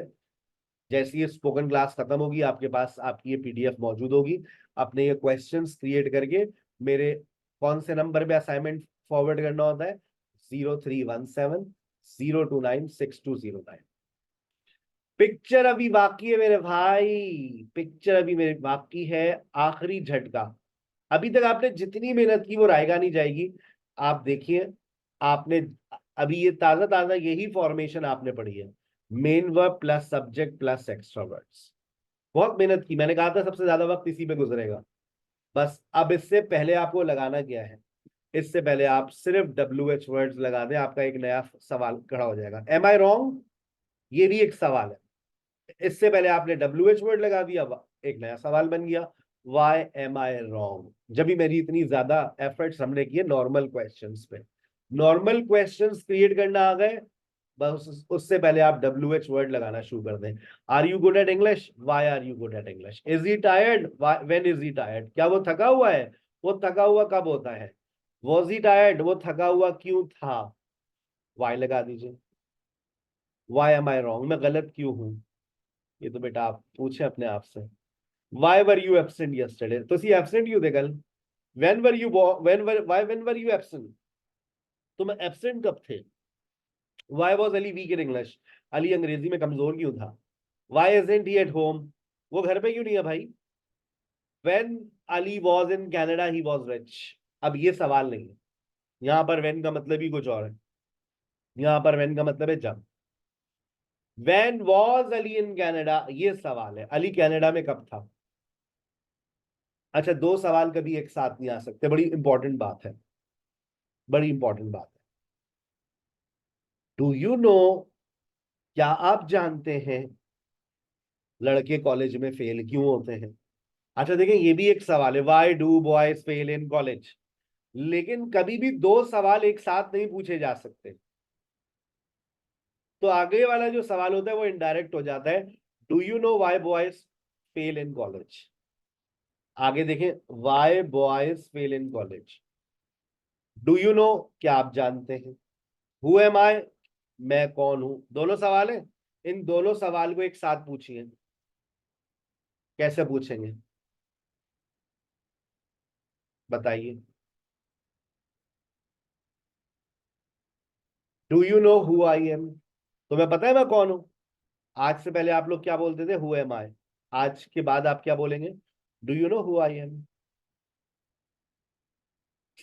जैसे ये स्पोकन क्लास खत्म होगी आपके पास आपकी ये PDF मौजूद होगी. अपने ये क्वेश्चंस क्रिएट करके मेरे कौन से नंबर पे असाइनमेंट फॉरवर्ड करना होता है? 031702962009. पिक्चर अभी बाकी है मेरे भाई, पिक्चर अभी मेरे बाकी है. आखिरी झटका. अभी तक आपने जितनी मेहनत की वो रायगा नहीं जाएगी. आप देखिए, आपने अभी ये ताजा ताजा यही फॉर्मेशन आपने पढ़ी है, main verb plus subject plus extra words. बहुत मेहनत की, मैंने कहा था सबसे ज्यादा वक्त इसी पे गुजरेगा. बस अब इससे पहले आपको लगाना क्या है? इससे पहले आप सिर्फ WH वर्ड्स लगा दें, आपका एक नया सवाल खड़ा हो जाएगा. Am I wrong? ये भी एक सवाल है. इससे पहले आपने WH वर्ड लगा दिया, एक नया सवाल बन गया. Why am I wrong? जब भी मेरी इतनी ज्यादा एफर्ट्स हमने किए नॉर्मल क्वेश्चंस पे. नॉर्मल क्वेश्चंस क्रिएट करना आ गए, बस उससे पहले आप WH वर्ड लगाना शुरू कर दें. Are you good at English? Why are you good at English? Is he tired? When is he tired? क्या वो थका हुआ है? वो थका हुआ कब होता है? Was he tired? वो थका हुआ क्यों था? वाई लगा दीजिए. Why am I wrong? मैं गलत क्यों हूं? ये तो बेटा आप पूछे अपने आप से। Why were you absent yesterday? ਤੁਸੀਂ absent क्यों थे कल? When were you when were you absent? तुम absent कब थे? Why was Ali weak in English? Ali अंग्रेजी में कमजोर क्यों था? Why isn't he at home? वो घर पे क्यों नहीं है भाई? When Ali was in Canada, he was rich. अब ये सवाल नहीं है, यहाँ पर when का मतलब ही कुछ और है, यहाँ पर when का मतलब है जब। When was Ali in Canada? ये सवाल है, अली कनाडा में कब था? अच्छा, दो सवाल कभी एक साथ नहीं आ सकते, बड़ी इंपॉर्टेंट बात है, बड़ी इंपॉर्टेंट बात है। डू यू नो, क्या आप जानते हैं लड़के कॉलेज में फेल क्यों होते हैं? अच्छा देखें, ये भी एक सवाल है, why do boys fail in college. लेकिन कभी भी दो सवाल एक साथ नहीं पूछे जा सकते, तो आगे वाला जो सवाल होता है वो इनडायरेक्ट हो जाता है। Do you know why boys fail in college? आगे देखें, why boys fail in college. Do you no, क्या आप जानते हैं? हु एम आई, मैं कौन हूं। दोनों सवाल है, इन दोनों सवाल को एक साथ पूछिए। कैसे पूछेंगे बताइए? Do you know who I am, तुम्हें पता है मैं कौन हूं? आज से पहले आप लोग क्या बोलते थे? हु एम आई। आज के बाद आप क्या बोलेंगे? Do you know who I M.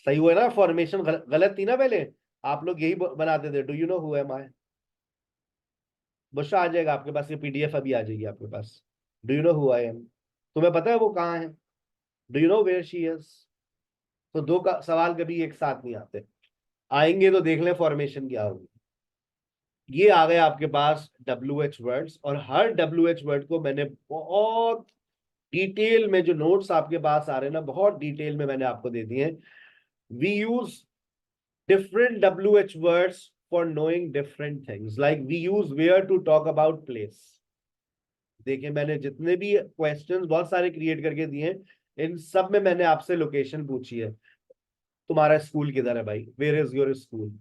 सही हुआ ना? फॉर्मेशन गलत थी ना पहले, आप लोग यही बनाते थे, do you know who am I. बुशा आ जाएगा आपके पास, ये पीडीएफ अभी आ जाएगी आपके पास। Do you know who I am, तुम्हें पता है वो कहाँ है? Do you know where she is. तो दो का सवाल कभी एक साथ नहीं आते, आएंगे तो देख लें फॉर्मेशन क्या होगी। ये आ गए आपके पास WH वर्ड्स, और हर WH वर्ड को मैंने बहुत डिटेल में, जो नोट्स आपके पास आ रहे हैं ना, बहुत डिटेल में मैंने आपको दे दिए हैं। We use different WH words for knowing different things. Like we use where to talk about place. देखिए, मैंने जितने भी क्वेश्चंस बहुत सारे क्रिएट करके दिए हैं, इन सब में मैंने आपसे लोकेशन पूछी है। तुम्हारा स्कूल किधर है भाई? Where is your school?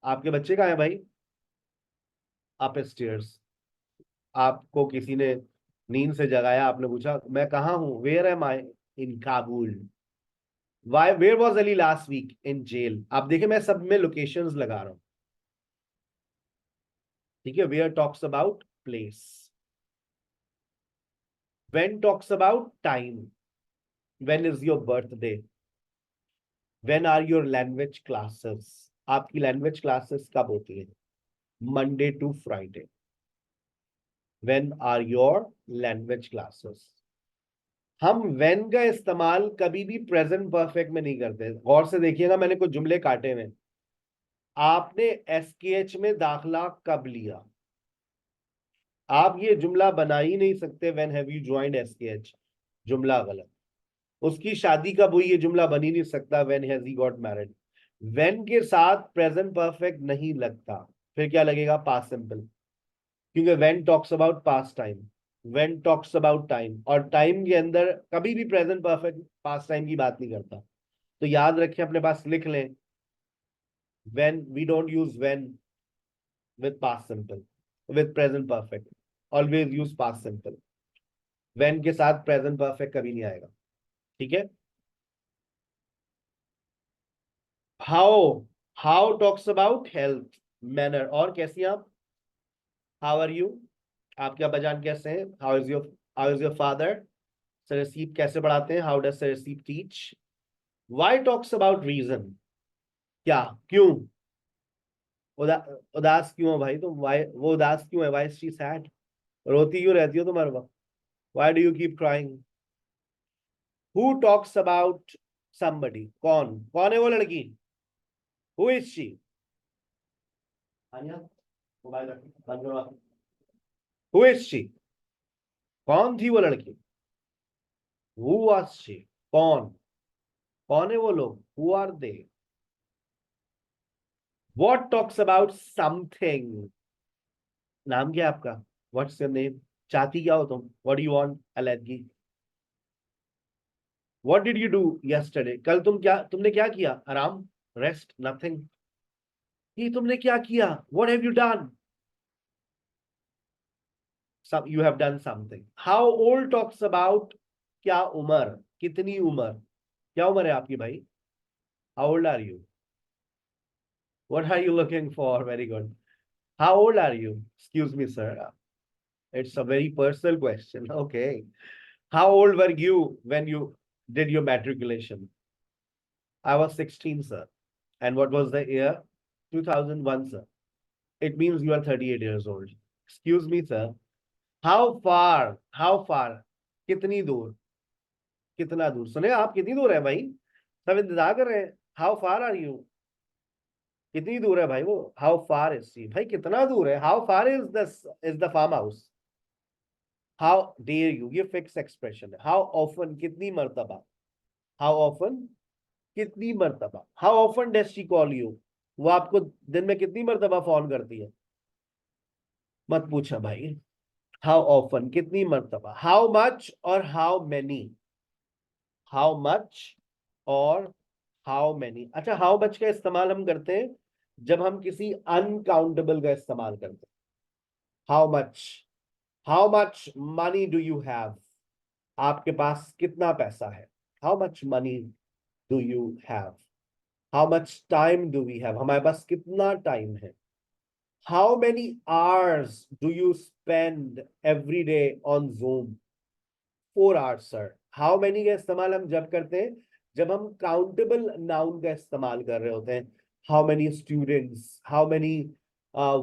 आपके बच्चे कहाँ है भाई? Upstairs. आपको किसी ने नींद से जगाया, आपने पूछा मैं कहाँ हूँ? Where am I? In Kabul. Why, where was Ali last week? In jail. आप देखिए, मैं सब में लोकेशंस लगा रहा हूं, ठीक है? Where talks about place. When talks about time. When is your birthday? When are your language classes? आपकी language classes कब होती है? Monday to Friday. When are your language classes? हम when का इस्तेमाल कभी भी प्रेजेंट परफेक्ट में नहीं करते। गौर से देखिएगा, मैंने कुछ जुमले काटे हुए। आपने SKH में दाखला कब लिया? आप ये जुमला बना ही नहीं सकते, when have you joined SKH, जुमला गलत। उसकी शादी कब हुई? ये जुमला बन ही नहीं सकता, when has he got married. When के साथ प्रेजेंट परफेक्ट नहीं लगता, फिर क्या लगेगा? पास्ट सिंपल, क्योंकि when talks about past time, when talks about time, और टाइम के अंदर कभी भी प्रेजेंट परफेक्ट पास्ट टाइम की बात नहीं करता। तो याद रखें, अपने पास लिख लें, when we don't use when with past simple, with present perfect, always use past simple. When के साथ प्रेजेंट परफेक्ट कभी नहीं आएगा, ठीक है? How talks about health, manner, और कैसी आप? हाउ आर यू, आपके अब्बाजान कैसे हैं? How is your father? सरसीप कैसे पढ़ाते हैं? हाउ डज सरसीप teach? Why talks about reason, क्या, क्यों? उदास क्यों हो भाई तुम? वो उदास क्यों है? व्हाई इज शी सैड, रोती क्यों रहती हो तुम हर वक्त? Why do you keep crying? Who talks about somebody, कौन है वो लड़की? Who is she? मोबाइल बंद करो। हु इज शी, कौन थी वो लड़की? हु वाज शी, कौन है वो लोग? Who are they? What talks about something, नाम क्या है आपका? What's your name? चाहती क्या हो तुम? What do you want? अलैदगी। What did you do yesterday, कल तुमने क्या किया? आराम, रेस्ट, नथिंग। ये तुमने क्या किया? What have you done? you have done something. How old talks about क्या उम्र, कितनी उम्र, क्या उम्र है आपकी भाई? How old are you? What are you looking for? Very good. How old are you? Excuse me, sir. It's a very personal question. Okay. How old were you when you did your matriculation? I was 16, sir. And what was the year? 2001, sir. It means you are 38 years old. Excuse me, sir. How far? How far? कितनी दूर? कितना दूर? सुने आप कितनी दूर है भाई? सब इंतजार कर रहे हैं. How far are you? कितनी दूर है भाई वो? How far is she? भाई कितना दूर है? How far is the farmhouse? How dare you? ये fixed expression है. How often? कितनी मर्तबा? How often? कितनी मर्तबा? How often does she call you? वो आपको दिन में कितनी मर्तबा फोन करती है? मत पूछा भाई. How often? कितनी मर्तबा? How much और how many? How much और how many? अच्छा, how much का इस्तेमाल हम करते हैं जब हम किसी अनकाउंटेबल का इस्तेमाल करते हैं. How much? How much money do you have? आपके पास कितना पैसा है? How much money do you have? How much time do we have? हमारे पास कितना टाइम है? How many hours do you spend every day on Zoom? 4 hours, sir. How many का इस्तेमाल हम जब करते हैं जब हम काउंटेबल नाउन का इस्तेमाल कर रहे होते हैं. How many students? How many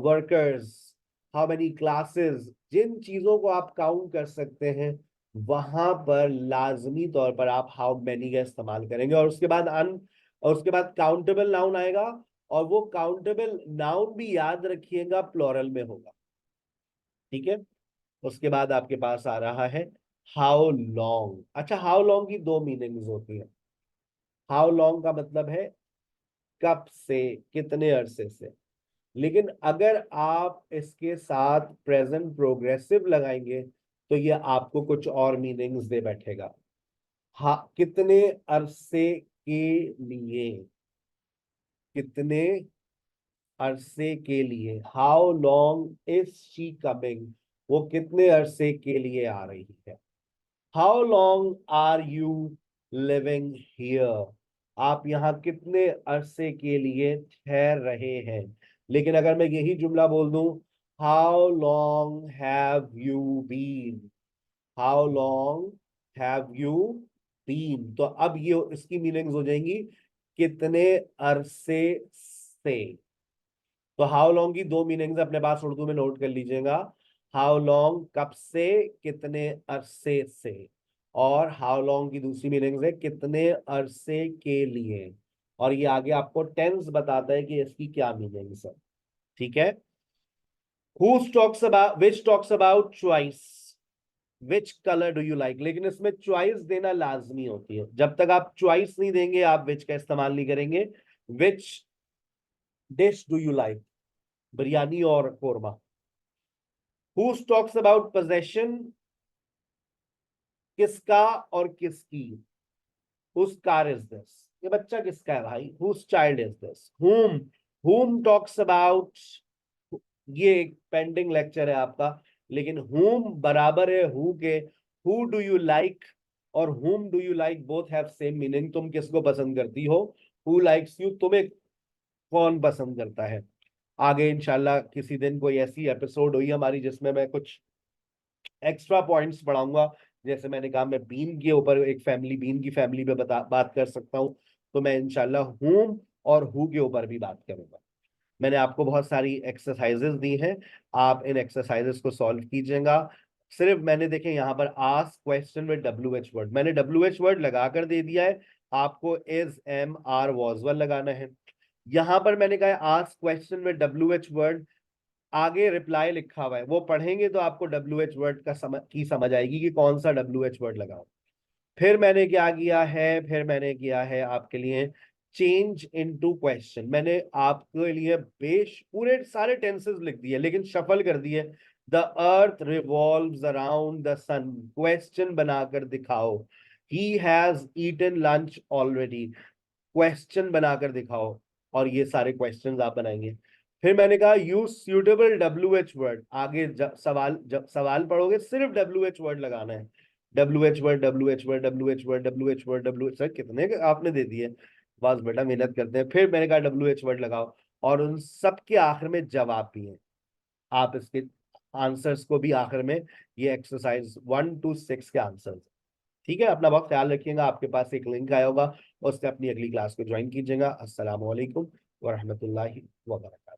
workers? How many classes? जिन चीजों को आप काउंट कर सकते हैं वहां पर लाजमी तौर पर आप how many का इस्तेमाल करेंगे. और उसके बाद काउंटेबल नाउन आएगा और वो काउंटेबल नाउन भी याद रखिएगा प्लोरल में होगा. ठीक है. उसके बाद आपके पास आ रहा है हाउ लॉन्ग. अच्छा, हाउ लॉन्ग की 2 मीनिंग्स होती है. हाउ लॉन्ग का मतलब है कब से, कितने अरसे से. लेकिन अगर आप इसके साथ प्रेजेंट प्रोग्रेसिव लगाएंगे तो ये आपको कुछ और मीनिंग्स दे बैठेगा. हाँ, कितने अरसे के लिए, कितने अरसे के लिए. How long is she coming, वो कितने अरसे के लिए आ रही है. How long are you living here, आप यहाँ कितने अरसे के लिए ठहर रहे हैं. लेकिन अगर मैं यही जुमला बोल दूं, how long have you been, how long have you been, तो अब ये इसकी मीनिंग्स हो जाएंगी कितने अरसे से. तो हाउ लॉन्ग की 2 मीनिंग्स अपने पास उर्दू में नोट कर लीजिएगा. हाउ लॉन्ग कब से, कितने अरसे से. और हाउ लॉन्ग की दूसरी मीनिंग्स है कितने अरसे के लिए. और ये आगे आपको टेंस बताता है कि इसकी क्या मीनिंग्स है. ठीक है. Which talks about choice. Which color do you like? लेकिन इसमें चॉइस देना लाजमी होती है. जब तक आप चॉइस नहीं देंगे आप विच का इस्तेमाल नहीं करेंगे. Which dish do you like? Biryani और korma. Who talks about possession? किसका और किसकी. Whose car is this? ये बच्चा किसका है भाई. Whose child is this? Whom talks about, ये एक पेंडिंग लेक्चर है आपका, लेकिन whom बराबर है who के. Who do you like और whom do you like both have same meaning. तुम किसको पसंद करती हो. Who likes you, तुम्हें कौन पसंद करता है. आगे इंशाल्लाह किसी दिन कोई ऐसी एपिसोड हुई हमारी जिसमें मैं कुछ एक्स्ट्रा पॉइंट्स पढ़ाऊंगा. जैसे मैंने कहा मैं बीन के ऊपर एक बीन की फैमिली पे बात कर सकता हूँ, तो मैं इंशाल्लाह whom और who के ऊपर भी बात करूंगा. मैंने आपको बहुत सारी एक्सरसाइजेस दी हैं, आप इन एक्सरसाइजेस को सॉल्व कीजिएगा. सिर्फ मैंने देखे यहाँ पर ask question with WH word, मैंने WH वर्ड लगा कर दे दिया है. आपको is, am, are, was were लगाना है. यहाँ पर मैंने कहा ask question with WH word, आगे रिप्लाई लिखा हुआ है, वो पढ़ेंगे तो आपको WH वर्ड का समझ आएगी कि कौन सा WH वर्ड लगाओ. फिर मैंने क्या किया है, आपके लिए चेंज इनटू क्वेश्चन. मैंने आपके लिए पूरे सारे टेंसेस लिख दिए लेकिन शफल कर दिए. The earth revolves around the sun, question बनाकर दिखाओ. He has eaten lunch already, question बनाकर दिखाओ. और ये सारे क्वेश्चंस आप बनाएंगे. फिर मैंने कहा यूज suitable WH वर्ड, आगे सवाल पढ़ोगे सिर्फ WH वर्ड लगाना है, WH word WH word WH word WH word WH। Sir कितने आपने दे दिए, बस बेटा मेहनत करते हैं। फिर मैंने कहा WH वर्ड लगाओ और उन सब के आखिर में जवाब भी है, आप इसके आंसर्स को भी आखिर में, ये एक्सरसाइज 1 to 6 के आंसर्स। ठीक है, अपना बहुत ख्याल रखिएगा। आपके पास एक लिंक आया होगा, उससे अपनी अगली क्लास को ज्वाइन कीजिएगा। अस्सलाम वालेकुम व रहमतुल्लाहि व बरकातहू।